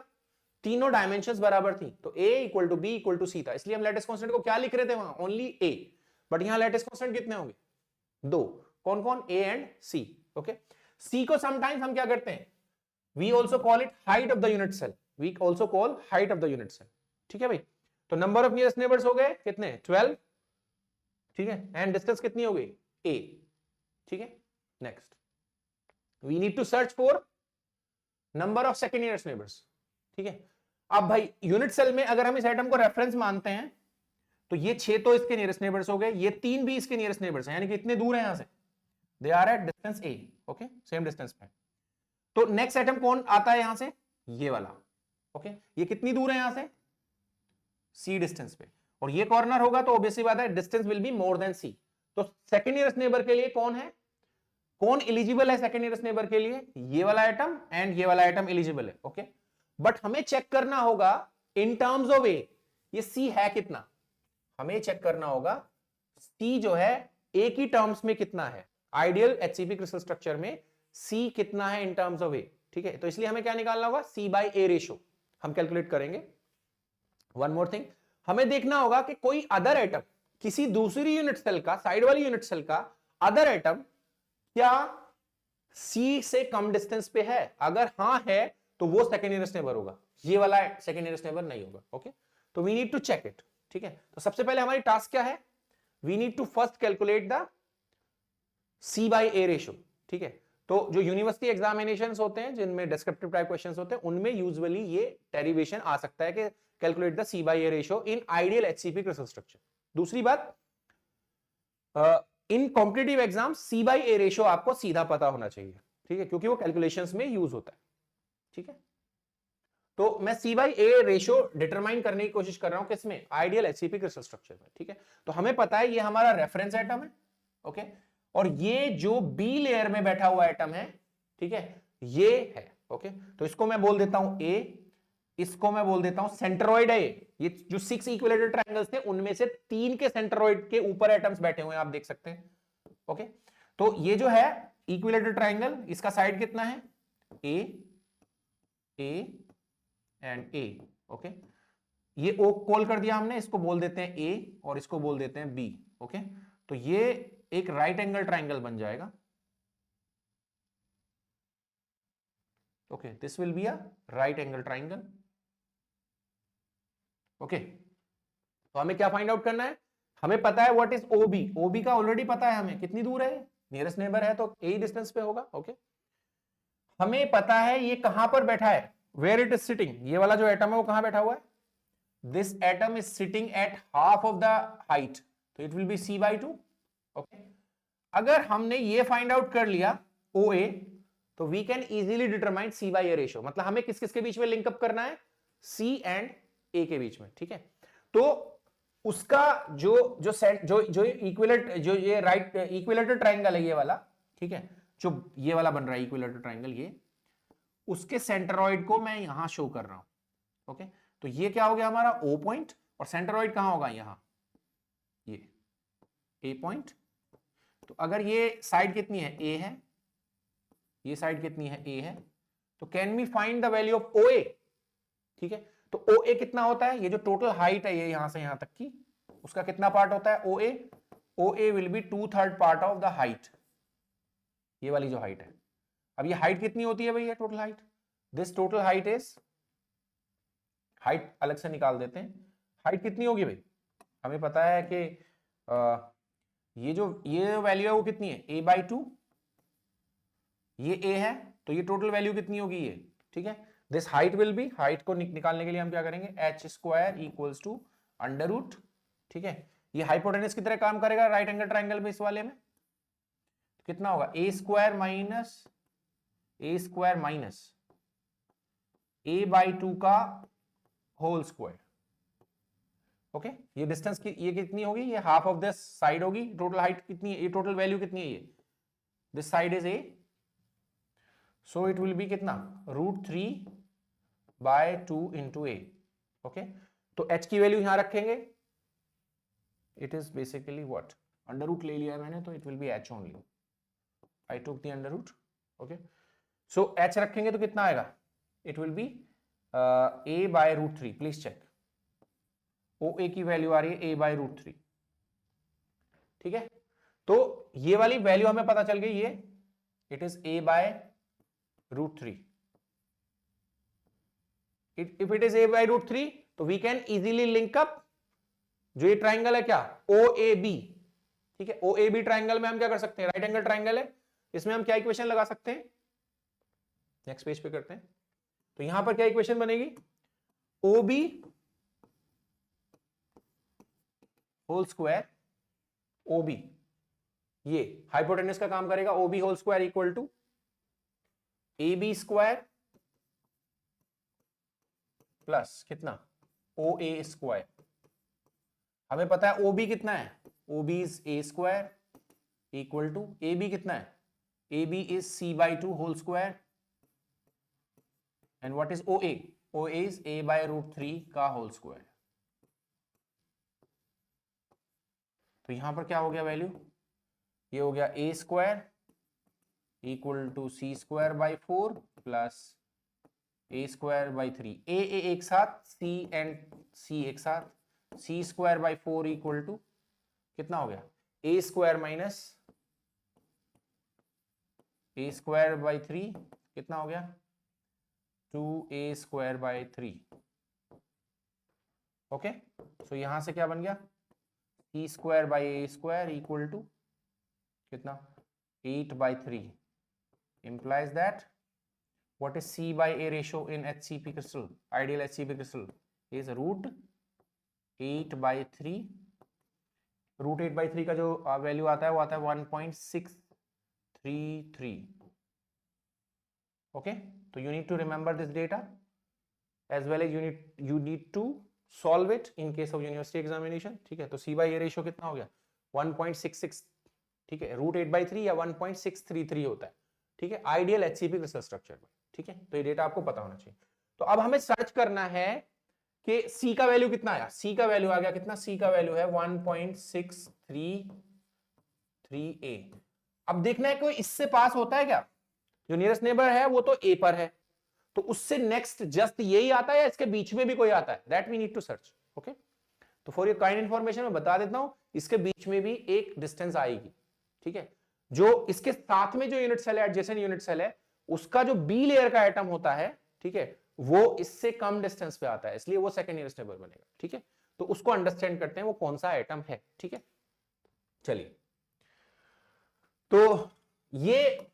तीनों डायमेंशंस बराबर थी, तो a equal to B equal to C था, इसलिए हम लैटिस कांस्टेंट को क्या लिख रहे थे वहां, ओनली a, बट यहां लैटिस कांस्टेंट कितने होंगे, दो, कौन कौन, a and c, okay. c को समटाइम्स हम क्या करते हैं, we also call it height of the unit cell, we also call height of the unit cell, ठीक है भाई। तो नंबर ऑफ नियरेस्ट नेबर्स हो गए कितने, 12, ठीक है, एंड डिस्टेंस कितनी हो गई, a, ठीक है। Next we need to search for number of second nearest neighbours, ठीक है। अब भाई यूनिट सेल में अगर हम इस एटम को रेफरेंस मानते हैं तो ये 6 तो इसके नियरेस्ट नेबर्स हो गए, ये 3 भी इसके नियरेस्ट नेबर्स हैं, यानी कि इतने दूर है यहां से, they are at distance a, okay, same distance पे। तो नेक्स्ट एटम कौन आता है यहां से, ये वाला, ओके, ये कितनी दूर है यहां से, c डिस्टेंस पे, और ये कॉर्नर होगा तो ऑब्वियसली बात है distance will be more than c। तो सेकंड नियरेस्ट नेबर के लिए कौन है, कौन एलिजिबल है सेकंड नियरेस्ट नेबर के लिए, ये वाला एटम एंड ये वाला एटम एलिजिबल है, ओके। बट हमें चेक करना होगा इन टर्म्स ऑफ ए, ये c है कितना, हमें चेक करना होगा c जो है a की टर्म्स में कितना है, आइडियल HCP क्रिस्टल स्ट्रक्चर में c कितना है इन टर्म्स ऑफ a, ठीक है। तो इसलिए हमें क्या निकालना होगा, c बाई a रेशो हम कैलकुलेट करेंगे। वन मोर थिंग, हमें देखना होगा कि कोई अदर एटम, किसी दूसरी यूनिट सेल का, साइड वाली यूनिट सेल का अदर एटम क्या c से कम डिस्टेंस पे है, अगर हां है तो वो सेकंड नियरेस्ट नेबर होगा, ये वाला सेकंड नियरेस्ट नेबर नहीं होगा, ओके। तो we need to check it, ठीक है। तो सबसे पहले हमारी टास्क क्या है, we need to first calculate the c by a ratio, ठीक है। तो जो यूनिवर्सिटी एग्जामिनेशंस होते हैं जिनमें डिस्क्रिप्टिव टाइप क्वेश्चंस होते हैं उनमें यूजुअली ये डेरिवेशन आ सकता है कि calculate the c by a ratio in ideal HCP crystal structure. दूसरी बात, in competitive exam c by a ratio आपको सीधा पता होना चाहिए, ठीक है, क्योंकि वो कैलकुलेशंस में यूज होता है, ठीक है। तो मैं c by a ratio determine करने की कोशिश कर रहा हूं किसमें, आइडियल HCP क्रिस्टल स्ट्रक्चर में, ठीक है। तो हमें पता है ये हमारा रेफरेंस एटम है, ओके, और ये जो b लेयर में बैठा हुआ एटम है, ठीक है, ये है, ओके। तो इसको मैं बोल देता हूं a, इसको मैं बोल देता हूं सेंट्रोइड है, ये जो 6 इक्विलेटरल ट्रायंगल्स थे उनमें से 3 के सेंट्रोइड के ऊपर एटम्स बैठे हुए हैं, आप देख सकते हैं, ओके। तो ये जो है इक्विलेटरल ट्रायंगल, इसका साइड कितना है, a एंड a, ओके। ये ओ कॉल कर दिया हमने, इसको बोल देते हैं a और इसको बोल देते हैं b, ओके। तो ये एक राइट एंगल ट्रायंगल बन जाएगा, okay, this will be a right angle triangle, okay. तो हमें क्या फाइंड आउट करना है, हमें पता है व्हाट इज OB, OB का ऑलरेडी पता है हमें कितनी दूर है, नियरेस्ट नेबर है तो a डिस्टेंस पे होगा, ओके। हमें पता है ये कहां पर बैठा है, वेयर इट इज सिटिंग, ये वाला जो एटम है वो कहां बैठा हुआ है, this atom is sitting at half of the height, तो it will be c by 2, okay. अगर हमने ये फाइंड आउट कर लिया OA, तो we can easily determine c by a ratio, मतलब हमें किस किस के बीच में लिंकअप करना है, c एंड a के बीच में, ठीक है। तो उसका जो जो सेट जो जो इक्विलेट जो ये राइट इक्विलेटरल ट्रायंगल है ये वाला, ठीक है, जो ये वाला बन रहा है इक्विलेटरल ट्रायंगल, ये उसके सेंट्रोइड को मैं यहां शो कर रहा हूं, ओके। तो ये क्या हो गया हमारा O पॉइंट, और सेंट्रोइड कहां होगा, यहां, ये A पॉइंट। तो अगर ये साइड कितनी है, A है, ये साइड कितनी है, A है, तो can we find the value of OA, ठीक है। तो OA कितना होता है, ये जो टोटल हाइट है ये यहां से यहां तक की, उसका कितना पार्ट होता है OA, OA will be 2/3 part of the height, ये वाली जो हाइट है। अब ये हाइट कितनी होती है भैया, total height, this total height is, height अलग से निकाल देते हैं, हाइट कितनी होगी भाई, हमें पता है कि ये वैल्यू है वो कितनी है, a बाई 2, ये a है, तो ये टोटल वैल्यू कितनी होगी ये, ठीक है। This height will be, height को निकालने के लिए हम क्या करेंगे, h square equals to under root, ठीक है। ये हाइपोटेनस की तरह काम करेगा राइट एंगल ट्रायंगल में, इस वाले में तो कितना होगा, a square minus a by 2 का होल स्क्वायर, ओके। ये डिस्टेंस की ये कितनी होगी, ये हाफ ऑफ दिस साइड होगी, टोटल हाइट कितनी है, ये टोटल वैल्यू कितनी है, ये this side is a, so it will be कितना, √3 बाय 2 इंटू a, ओके। तो h की वैल्यू यहां रखेंगे, it is basically what, under root ले लिया मैंने, तो it will be h only, I took the under root, okay. So h रखेंगे तो कितना आएगा, it will be a by root three, please check, O A की वैल्यू आ रही है a बाय रूट थ्री, ठीक है। तो ये वाली वैल्यू हमें पता चल गई, ये it is a by root three. If it is a by root three तो we can easily link up जो ये ट्राइंगल है क्या, OAB, ठीक है। OAB ट्राइंगल में हम क्या कर सकते हैं, राइट एंगल ट्राइंगल है, इसमें हम क्या इक्वेशन लगा सकते हैं, नेक्स्ट पेज पे करते हैं। तो यहां पर क्या इक्वेशन बनेगी, OB होल स्क्वायर, OB ये हाइपोटेनस का काम करेगा, OB whole square equal to AB square plus कितना OA स्क्वायर। हमें पता है OB कितना है, OB is A square equal to AB कितना है, AB is C by two whole square and what is OA, OA is A by root three का whole square. तो यहां पर क्या हो गया वैल्यू, ये हो गया A square equal to C square by four plus A square by three, A एक साथ, C एंड C एक साथ, C square by four equal to कितना हो गया, A square minus A square by three कितना हो गया, 2A square by three. Okay, so यहां से क्या बन गया, C square by A square equal to कितना 8 by three, implies that what is C by A ratio in HCP crystal, ideal HCP crystal is root 8 by 3, root 8 by 3 का जो value आता है वो आता है 1.633। ओके, तो you need to remember this data as well as you need to solve it in case of university examination, ठीक है। तो C by A ratio कितना हो गया 1.66, ठीक है, रूट 8 by 3 या 1.633 होता है, ठीक है, आइडियल एचसीपी क्रिस्टल स्ट्रक्चर में, ठीक है। तो ये डेटा आपको पता होना चाहिए। तो अब हमें सर्च करना है कि सी का वैल्यू कितना आया, सी का वैल्यू आ गया कितना, सी का वैल्यू है 1.633A। अब देखना है कोई इससे पास होता है क्या, जो नियरेस्ट नेबर है वो तो ए पर है, तो उससे नेक्स्ट जस्ट यही आता है या इसके बीच में भी कोई आता है, that we need to search. Okay, तो फॉर योर काइंड इंफॉर्मेशन मैं बता देता हूं, इसके बीच में भी एक डिस्टेंस आएगी, ठीक है। जो इसके साथ में जो यूनिट सेल है, एडजेसेंट यूनिट सेल है, उसका जो बी लेयर का एटम होता है, ठीक है, वो इससे कम डिस्टेंस पे आता है, इसलिए वो सेकंड नियरेस्ट नेबर बनेगा, ठीक है। तो उसको अंडरस्टैंड करते हैं वो कौन सा एटम है, ठीक है। चलिए, तो ये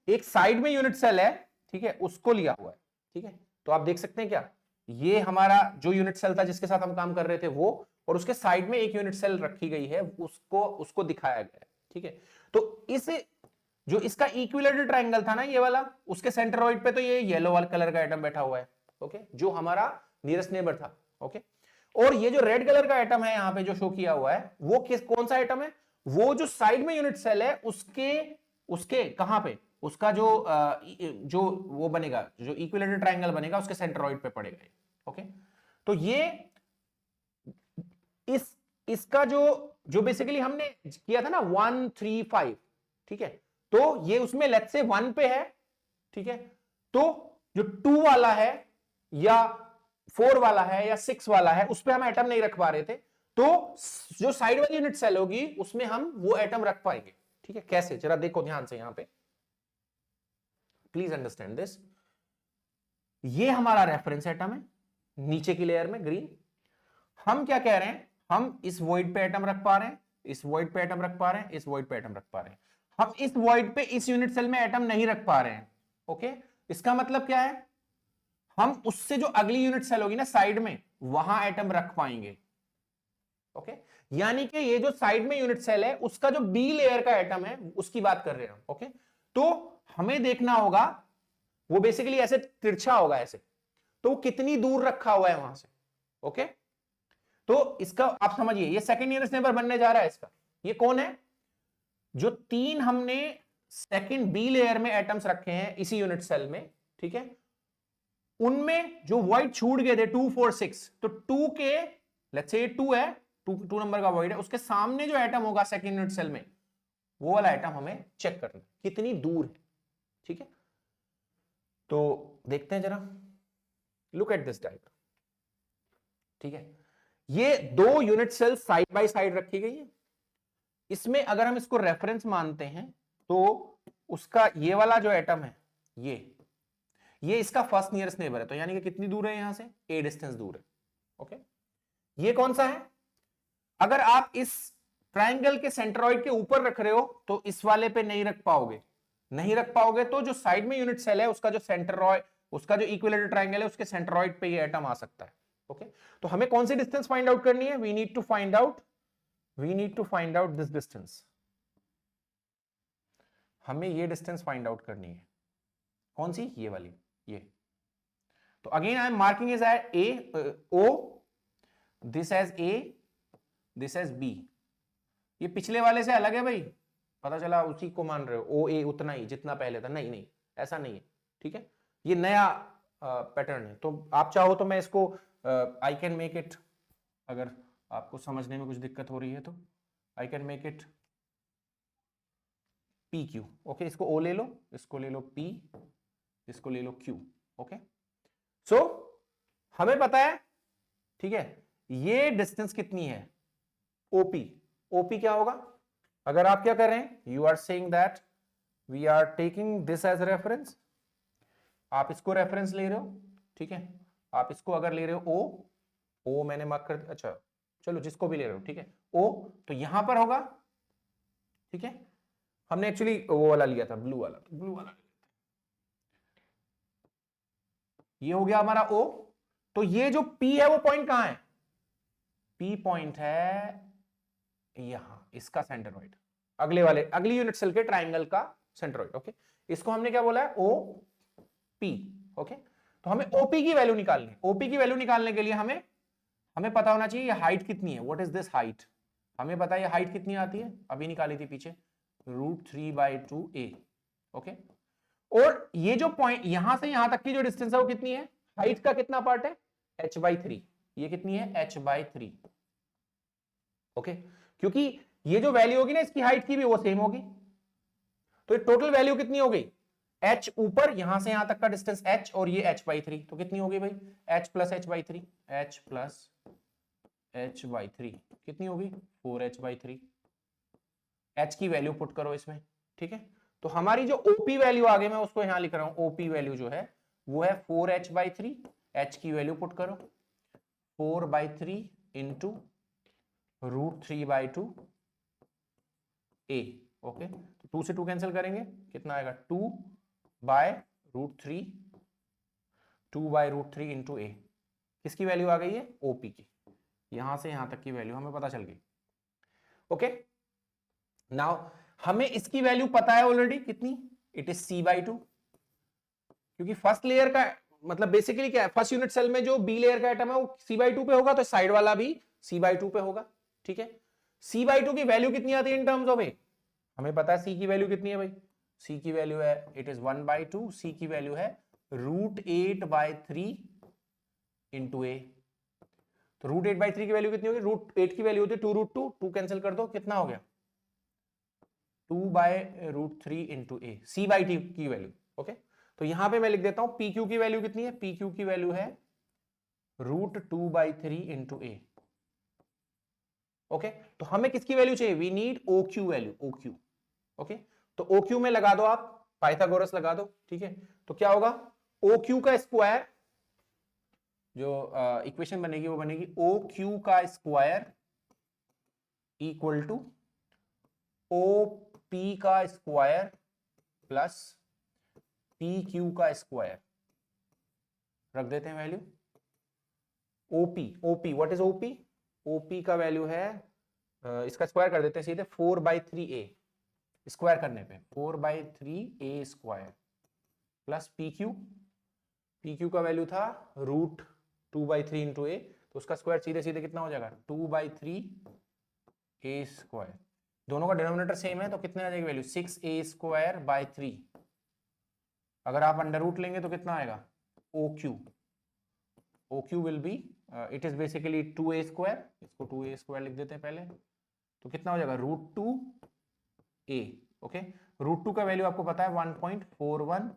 एक साइड में यूनिट सेल है, ठीक है, उसको लिया हुआ है, ठीक है। तो आप देख सकते हैं क्या, ये हमारा जो यूनिट सेल था जिसके साथ हम काम कर रहे थे वो, और उसके साइड में एक यूनिट सेल रखी गई है, उसको दिखाया गया है, ठीक है। तो इस जो इसका इक्विलेटरल ट्रायंगल था ना ये वाला, उसके सेंट्रोइड पे तो ये येलो वाला कलर का एटम बैठा हुआ है, ओके, जो हमारा नियरेस्ट नेबर था, ओके। और ये जो रेड कलर का एटम है यहां पे जो शो किया हुआ है, वो कौन सा एटम है, वो जो साइड में यूनिट सेल है उसके कहां पे, उसका जो वो बनेगा, जो इक्विलेटरल ट्रायंगल बनेगा उसके सेंट्रोइड पे पड़ेगा, ओके। तो ये इसका जो बेसिकली हमने किया था ना 1 3 5, ठीक है, तो ये उसमें लेट्स से 1 पे है, ठीक है। तो जो 2 वाला है या 4 वाला है या 6 वाला है, उस पे हम एटम नहीं रख पा रहे थे, तो जो साइड वाली यूनिट सेल होगी उसमें हम वो एटम रख पाएंगे, ठीक है। कैसे, जरा देखो ध्यान से, यहां पे प्लीज अंडरस्टैंड दिस। ये हमारा रेफरेंस एटम है नीचे की लेयर में ग्रीन, हम क्या कह रहे हैं, हम इस वॉइड पे एटम रख पा रहे हैं, इस वॉइड पे एटम रख पा रहे हैं, इस वॉइड पे एटम रख पा रहे हैं, हम इस वॉइड पे इस यूनिट सेल में एटम नहीं रख पा रहे हैं, ओके। इसका मतलब क्या है, हम उससे जो अगली यूनिट सेल होगी ना साइड में, वहां एटम रख पाएंगे, ओके। यानी कि ये जो साइड में यूनिट सेल है उसका जो बी लेयर का एटम है उसकी बात कर रहे हैं हम, ओके। तो हमें देखना होगा वो बेसिकली ऐसे तिरछा होगा ऐसे, तो कितनी दूर रखा हुआ है वहां से, ओके। तो इसका आप समझिए, ये सेकंड नियरेस्ट नेबर बनने जा रहा है इसका, ये कौन है, जो 3 हमने सेकंड बी लेयर में एटम्स रखे हैं इसी यूनिट सेल में, ठीक है, उनमें जो वॉइड छूट गए थे 2 4 6, तो 2 के लेट्स से 2 है, 2 नंबर का वॉइड है, उसके सामने जो एटम होगा सेकंड यूनिट सेल में, वो वाला एटम हमें चेक करना कितनी दूर है, ठीक है। तो देखते हैं जरा, लुक एट दिस डायग्राम, ठीक है। ये दो unit cells side by side रखी गई है। इसमें अगर हम इसको रेफरेंस मानते हैं तो उसका ये वाला जो एटम है ये इसका फर्स्ट नियरेस्ट नेबर है, तो यानी कि कितनी दूर है यहां से, ए डिस्टेंस दूर है। ओके, ये कौन सा है, अगर आप इस ट्रायंगल के सेंट्रॉइड के ऊपर रख रहे हो तो इस वाले पे नहीं रख पाओगे, नहीं रख पाओगे तो जो साइड में यूनिट सेल है उसका जो सेंट्रॉइड, उसका जो इक्विलेटरल ट्रायंगल है उसके सेंट्रॉइड पे ये एटम आ सकता है। ओके, तो हमें कौन सी डिस्टेंस फाइंड आउट करनी है, we need to find out this distance, हमें ये डिस्टेंस फाइंड आउट करनी है। कौन सी, ये वाली, ये। तो again I am marking is a O, this as a, this as b. ये पिछले वाले से अलग है भाई, पता चला उसी को मान रहे हो, ओ ए उतना ही जितना पहले था, नहीं नहीं ऐसा नहीं है, ठीक है, ये नया पैटर्न है। तो आप चाहो तो मैं इसको आई कैन मेक इट, अगर आपको समझने में कुछ दिक्कत हो रही है तो I can make it P Q. Okay, इसको ओ ले लो, इसको ले लो पी, इसको ले लो क्यू। ओके, सो हमें पता है, ठीक है, ये डिस्टेंस कितनी है, ओपी। ओपी क्या होगा, अगर आप क्या कर रहे हैं, you are saying that we are taking this as reference, आप इसको रेफरेंस ले रहे हो, ठीक है, आप इसको अगर ले रहे हो ओ मैंने मार्क कर दिया, अच्छा चलो जिसको भी ले रहे हो, ठीक है, ओ तो यहां पर होगा, ठीक है, हमने एक्चुअली वो वाला लिया था, ब्लू वाला, तो ब्लू वाला ये हो गया हमारा ओ। तो ये जो पी है वो पॉइंट कहां है, पी पॉइंट है यहां, इसका सेंट्रोइड, अगली यूनिट सेल के ट्राइंगल का सेंट्रोइड। ओके, इसको हमने क्या बोला है, ओ पी। ओके, तो हमें ओपी की वैल्यू निकालनी है। ओपी की वैल्यू निकालने के लिए हमें पता होना चाहिए ये हाइट कितनी है, व्हाट इज दिस हाइट, हमें पता है ये हाइट कितनी आती है, अभी निकाली थी पीछे, √3/2a। ओके, और ये जो पॉइंट यहां से यहां तक की जो डिस्टेंस है वो कितनी है, हाइट का कितना पार्ट है, h/3, ये कितनी है, h/3। ओके, क्योंकि ये जो वैल्यू होगी ना इसकी हाइट की भी वो सेम होगी, तो ये टोटल वैल्यू कितनी हो गई, h ऊपर यहां से यहां तक का डिस्टेंस h और ये h/3, तो कितनी होगी भाई, h + h/3, h + h/3 कितनी होगी, 4h/3। h की वैल्यू पुट करो इसमें, ठीक है, तो हमारी जो OP वैल्यू आ गई, मैं उसको यहां लिख रहा हूं, OP वैल्यू जो है वो है 4h/3, h की वैल्यू पुट करो 4/3 इंटू √3/2 a। ओके, तो 2 से 2 कैंसिल करेंगे, कितना आएगा, 2/√3 इंटू a, किसकी वैल्यू आ गई है, OP की, यहां से यहां तक की वैल्यू हमें पता चल गई। ओके, नाउ हमें इसकी वैल्यू पता है ऑलरेडी कितनी, इट इज c/2, क्योंकि फर्स्ट लेयर का मतलब बेसिकली क्या है, फर्स्ट यूनिट सेल में जो बी लेयर का एटम है वो c/2 पे होगा, तो साइड वाला भी c/2 पे होगा, ठीक है। c/2 की वैल्यू कितनी आती है इन टर्म्स ऑफ ए, हमें पता है c की वैल्यू कितनी है भाई, c की वैल्यू है इट इज 1/2, c की वैल्यू है √8/3 इंटू ए। तो √8/3 की वैल्यू कितनी होगी, √8 की वैल्यू होती है 2√2, 2 कैंसिल कर दो, कितना हो गया, 2/√3 इंटू ए, c/t की वैल्यू। ओके, तो यहां पे मैं लिख देता हूं PQ की वैल्यू कितनी है, PQ की वैल्यू है √2/3 इंटू ए। ओके, तो हमें किसकी वैल्यू चाहिए, we need OQ value, OQ। Okay, तो OQ में लगा दो आप, पाइथागोरस लगा दो, ठीक है, तो क्या होगा, OQ का स्क्वायर, जो इक्वेशन बनेगी वो बनेगी OQ का स्क्वायर इक्वल टू OP का स्क्वायर प्लस PQ का स्क्वायर, रख देते हैं value. OP what is OP का वैल्यू है, इसका स्क्वायर कर देते हैं सीधे, 4/3a, स्क्वायर करने पे 4/3a स्क्वायर प्लस PQ का वैल्यू था √2/3 इंटू ए, तो उसका स्क्वायर सीधे सीधे कितना हो जाएगा, 2/3a स्क्वायर, दोनों का डिनोमिनेटर सेम है तो कितने आ जाएगी वैल्यू, 6a² 3। अगर आप अंडर रूट लेंगे तो कितना आएगा, OQ will be it is basically 2a², इसको 2a² लिख देते हैं पहले, तो कितना हो जाएगा, √2a। ओके, √2 का वैल्यू आपको पता है 1.41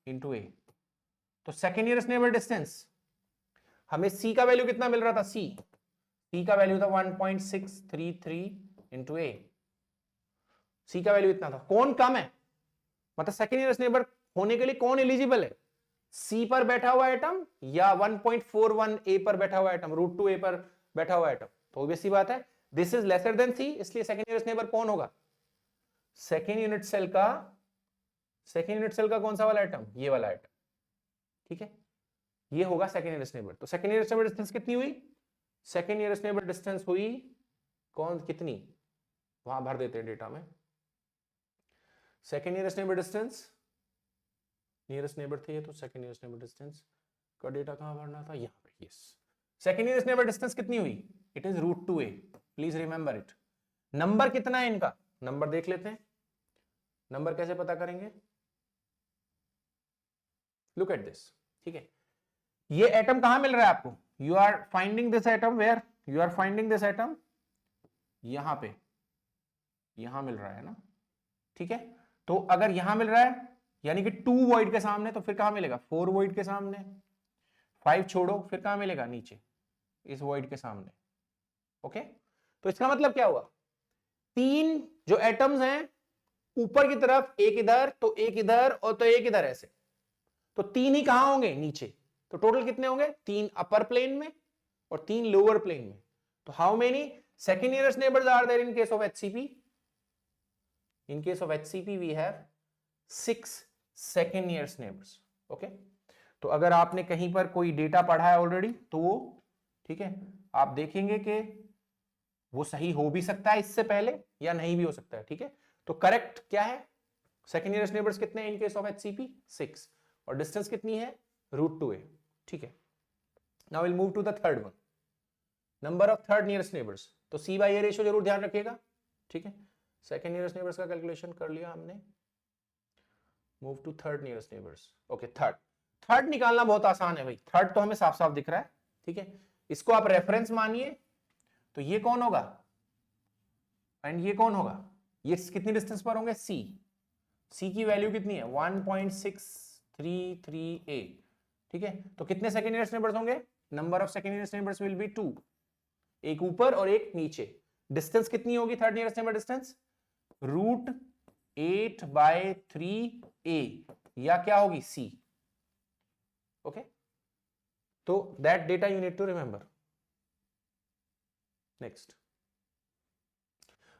इंटू ए, तो सेकेंड नियरेस्ट नेबर डिस्टेंस, हमें सी का वैल्यू कितना मिल रहा था, सी का वैल्यू था 1.633 इंटू ए, सी का वैल्यू इतना था। कौन कम है, मतलब सेकेंड नियरेस्ट नेबर होने के लिए कौन एलिजिबल है, सी पर बैठा हुआ एटम या 1.41 ए पर बैठा हुआ एटम, √2 ए पर बैठा हुआ एटम। तो ऑब्वियसली बात है दिस इज लेसर देन सी, इसलिए सेकेंड नियरेस्ट नेबर कौन होगा, सेकेंड यूनिट सेल का कौन सा वाला एटम, ये वाला एटम, ठीक है, ये होगा सेकेंड नियरेस्ट नेबर। तो सेकेंड नियरेस्ट नेबर डिस्टेंस कितनी हुई, सेकेंड नियरेस्ट नेबर डिस्टेंस हुई कौन कितनी, वहां भर देते हैं डेटा में, second nearest neighbour distance, nearest neighbour थे ये, तो सेकेंड नियरेस्ट नेबर डिस्टेंस का डेटा कहां भरना था, यहां पे, yes. Second nearest neighbour distance कितनी हुई, it is √2a, please remember it. Number कितना है इनका, नंबर देख लेते हैं, नंबर कैसे पता करेंगे, लुक एट दिस, ठीक है, ये एटम कहां मिल रहा है आपको, you are finding this atom where, you are finding this atom यहां पे, यहां मिल रहा है ना, ठीक है। तो अगर यहां मिल रहा है यानी कि 2 वॉइड के सामने, तो फिर कहां मिलेगा, 4 वॉइड के सामने, 5 छोड़ो फिर कहां मिलेगा, नीचे इस वॉइड के सामने, ओके। तो इसका मतलब क्या हुआ, 3 जो एटम्स हैं ऊपर की तरफ, एक इधर तो एक इधर और तो एक इधर, ऐसे तो 3 ही कहां होंगे, नीचे। तो टोटल कितने होंगे, 3 अपर प्लेन में और 3 लोअर प्लेन में। तो how many second nearest neighbours are there in case of HCP, in case of HCP we have 6 second nearest neighbors, okay। तो अगर आपने कहीं पर कोई डेटा पढ़ा है ऑलरेडी तो वो, ठीक है, आप देखेंगे कि वो सही हो भी सकता है इससे पहले या नहीं भी हो सकता है, ठीक है। तो करेक्ट क्या है, सेकेंड नियरेस्ट नेबर्स कितने हैं इन केस ऑफ HCP, 6, और डिस्टेंस कितनी है, √2a, ठीक है। Now will move to the third one, number of third nearest neighbours. तो C/A रेशियो जरूर ध्यान रखिएगा, ठीक है। सेकेंड नियरेस्ट नेबर्स का कैलकुलेशन कर लिया हमने, move to third nearest neighbours, okay. Third निकालना बहुत आसान है भाई, थर्ड तो हमें साफ साफ दिख रहा है, ठीक है, इसको आप रेफरेंस मानिए। तो ये कौन होगा एंड ये कौन होगा, ये कितनी डिस्टेंस पर होंगे, सी की वैल्यू कितनी है 1.633a, ठीक है। तो कितने सेकेंड नियरेस्ट नेबर्स होंगे, number of second nearest neighbours will be 2, एक ऊपर और एक नीचे। डिस्टेंस कितनी होगी third nearest neighbour distance, √8/3a, या क्या होगी, c, ओके। तो that data you need to remember. Next,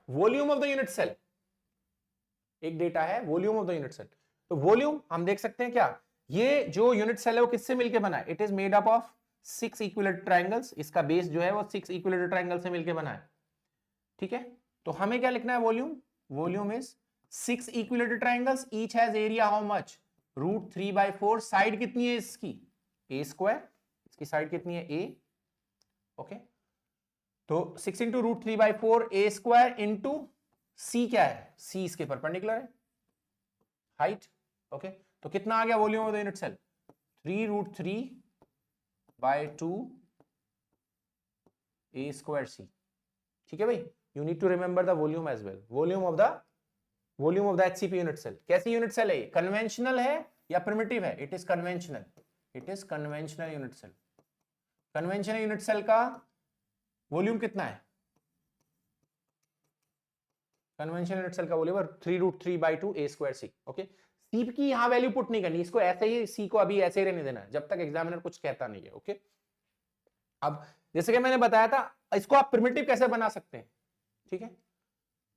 volume of the unit cell, एक डेटा है volume of the unit cell. तो वॉल्यूम हम देख सकते हैं क्या, ये जो यूनिट सेल है वो किससे मिलकर बना है, it is made up of 6 equilateral triangles, इसका बेस जो है वो 6 इक्विलेटरल ट्रायंगल से मिलकर बना है, ठीक है। तो हमें क्या लिखना है, volume is 6 equilateral triangles, each has area how much, √3/4, side कितनी है इसकी, a², इसकी साइड कितनी है, a, ओके। तो 6 इंटू √3/4 a² इंटू c, क्या है, c इसके परपेंडिकुलर है, हाइट, ओके। तो कितना आ गया volume of the unit cell, 3√3/2 a² c, ठीक है भाई। You need to remember the volume as well, volume of the HCP unit cell. कैसी यूनिट सेल है, कन्वेंशनल है या प्रिमिटिव है, it is conventional, unit cell. Conventional unit cell का volume कितना है, कन्वेंशनल यूनिट सेल का volume 3√3/2 a² c, okay. C की यहां वैल्यू पुट नहीं करनी, इसको ऐसे ही, सी को अभी ऐसे ही रहने देना है जब तक एग्जामिनर कुछ कहता नहीं है, ओके। अब जैसे कि मैंने बताया था, इसको आप प्रिमिटिव कैसे बना सकते हैं, ठीक है,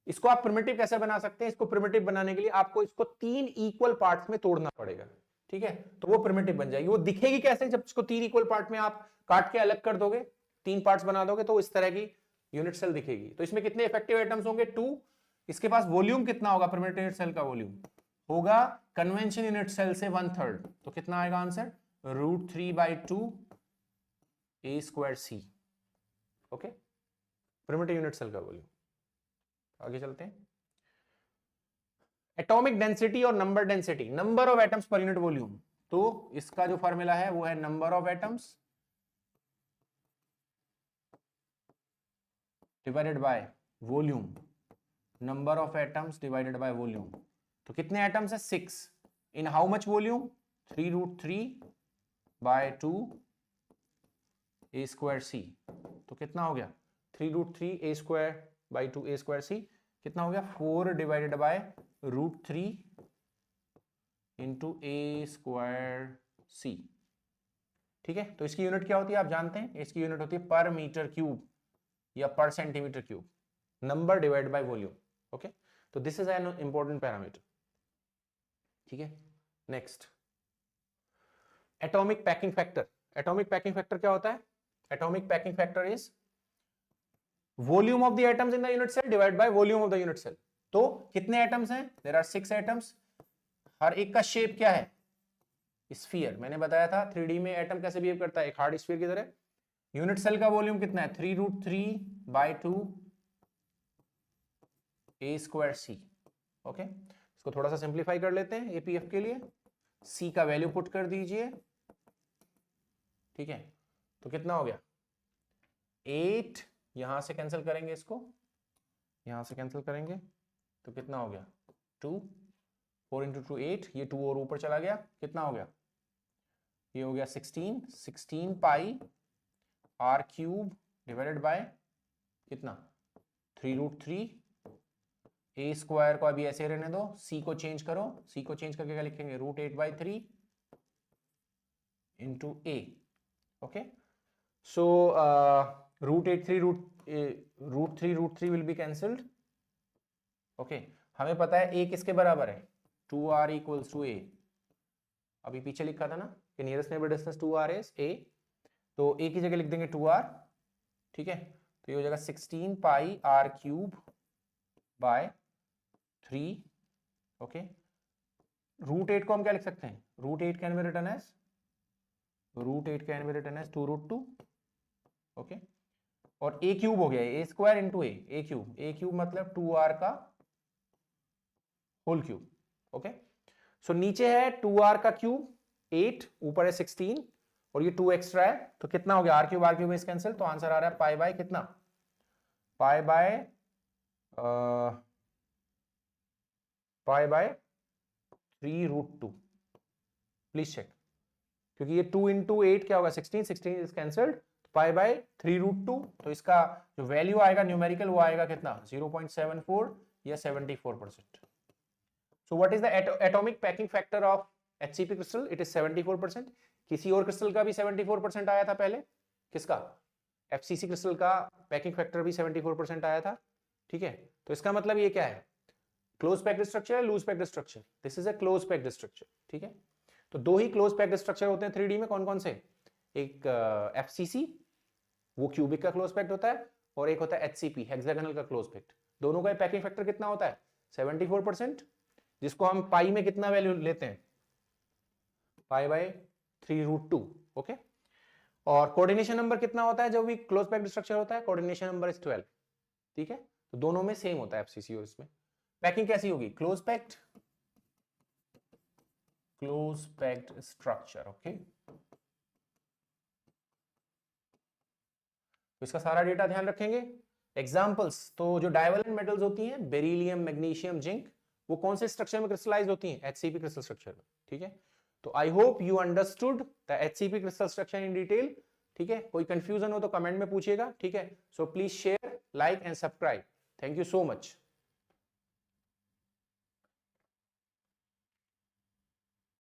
इसको आप प्रिमिटिव कैसे बना सकते हैं, इसको प्रिमिटिव बनाने के लिए आपको इसको 3 इक्वल पार्ट्स में तोड़ना पड़ेगा, ठीक है। तो वो प्रिमिटिव बन जाएगी। वो दिखेगी कैसे, जब इसको 3 इक्वल पार्ट में आप काट के अलग कर दोगे, 3 पार्ट्स बना दोगे, तो इस तरह की यूनिट सेल दिखेगी। तो इसमें कितने इफेक्टिव एटम्स होंगे, 2। इसके पास वॉल्यूम कितना होगा, प्रिमिटिव यूनिट सेल का वॉल्यूम होगा कन्वेंशन यूनिट सेल से 1/3, तो कितना आएगा answer, √3/2 a² c, okay, primitive unit cell का वॉल्यूम। आगे चलते हैं, एटॉमिक डेंसिटी और number density, number of atoms per unit volume. तो इसका जो फॉर्मूला है वो है number of atoms divided by volume, number of atoms divided by volume. तो कितने एटम्स है, 6, in how much volume, 3√3 by 2 A square C, तो कितना हो गया 3√3 A square by 2 A square C, कितना हो गया 4 divided by √3 into A square C. ठीक है, तो इसकी यूनिट क्या होती है आप जानते हैं, इसकी यूनिट होती है पर मीटर क्यूब या per centimetre cube, number divide by volume. Okay, तो this is an important parameter. ठीक है, next atomic packing factor. Atomic packing factor क्या होता है? Atomic packing factor is volume of the atoms in the unit cell divide by volume of the unit cell. तो कितने atoms हैं? There are 6 atoms, हर एक का शेप क्या है? स्फीयर। मैंने बताया था 3D में एटम कैसे बिहेव करता है, एक हार्ड स्फीयर की तरह। यूनिट सेल का वॉल्यूम कितना है? 3√3 by 2 A square C. Okay, इसको थोड़ा सा सिंप्लीफाई कर लेते हैं एपीएफ के लिए। सी का वैल्यू पुट कर दीजिए। ठीक है, तो कितना हो गया 8, यहां से कैंसिल करेंगे, इसको यहां से कैंसिल करेंगे, तो कितना हो गया 2, 4 इंटू 2 8, ये 2 और ऊपर चला गया, कितना हो गया? ये हो गया 16 pi r cube divided by कितना 3√3 ए स्क्वायर को अभी ऐसे रहने दो, सी को चेंज करो, सी को चेंज करके क्या लिखेंगे √8/3 into A. Okay, so √3 will be cancelled. Okay, हमें पता है ए किसके बराबर है? 2r इक्वल्स टू ए। अभी पीछे लिखा था ना कि nearest neighbour distance 2r is a, तो ए की जगह लिख देंगे 2r। ठीक है, तो ये हो जाएगा 16 pi r cube by 3। Okay, √8 को हम क्या लिख सकते हैं? √8 can be written as 2√2। Okay, और ए क्यूब हो गया a square into a cube, a cube मतलब 2r का होल क्यूब। ओके, सो नीचे है 2r का क्यूब 8, ऊपर है 16 और ये 2 एक्स्ट्रा है, तो कितना हो गया? r क्यूब इज कैंसिल, तो आंसर आ रहा है पाई बाय कितना? Pi by 3√2। प्लीज चेक, क्योंकि ये 2 इंटू 8 क्या होगा 16 इज कैंसल्ड, पाई बाय 3√2, तो इसका जो वैल्यू आएगा न्यूमेरिकल वो आएगा कितना 0.74 या 74%। So what is the atomic packing factor of HCP crystal? It is 74%। किसी और क्रिस्टल का भी 74% आया था पहले, किसका? FCC क्रिस्टल का पैकिंग फैक्टर भी 74% आया था। ठीक है, तो इसका मतलब ये क्या है? क्लोज पैक्ड स्ट्रक्चर है, loose packed structure? This is a close packed structure. ठीक है, तो दो ही क्लोज पैक्ड स्ट्रक्चर होते हैं 3D में, कौन कौन से? एक FCC, वो क्यूबिक का क्लोज पैक्ड होता है, और एक होता है HCP, हेक्सागोनल का क्लोज पैक्ड। दोनों का पैकिंग फैक्टर कितना होता है? 74%, जिसको हम पाई में कितना वैल्यू लेते हैं? Pi by 3√2। ओके, और कोऑर्डिनेशन नंबर कितना होता है जब भी क्लोज पैक्ड स्ट्रक्चर होता है? Coordination number is 12। ठीक है, तो दोनों में सेम होता है FCC और इसमें। पैकिंग कैसी होगी? Close packed structure. ओके, तो इसका सारा डेटा ध्यान रखेंगे। एग्जांपल्स, तो जो डाइवैलेंट मेटल्स होती हैं बेरिलियम, मैग्नीशियम, जिंक, वो कौन से स्ट्रक्चर में क्रिस्टलाइज होती हैं? HCP क्रिस्टल स्ट्रक्चर में। ठीक है, तो आई hope you understood the HCP crystal structure in detail. ठीक है, कोई कंफ्यूजन हो तो कमेंट में पूछिएगा। ठीक है, so please share, like and subscribe. Thank you so much.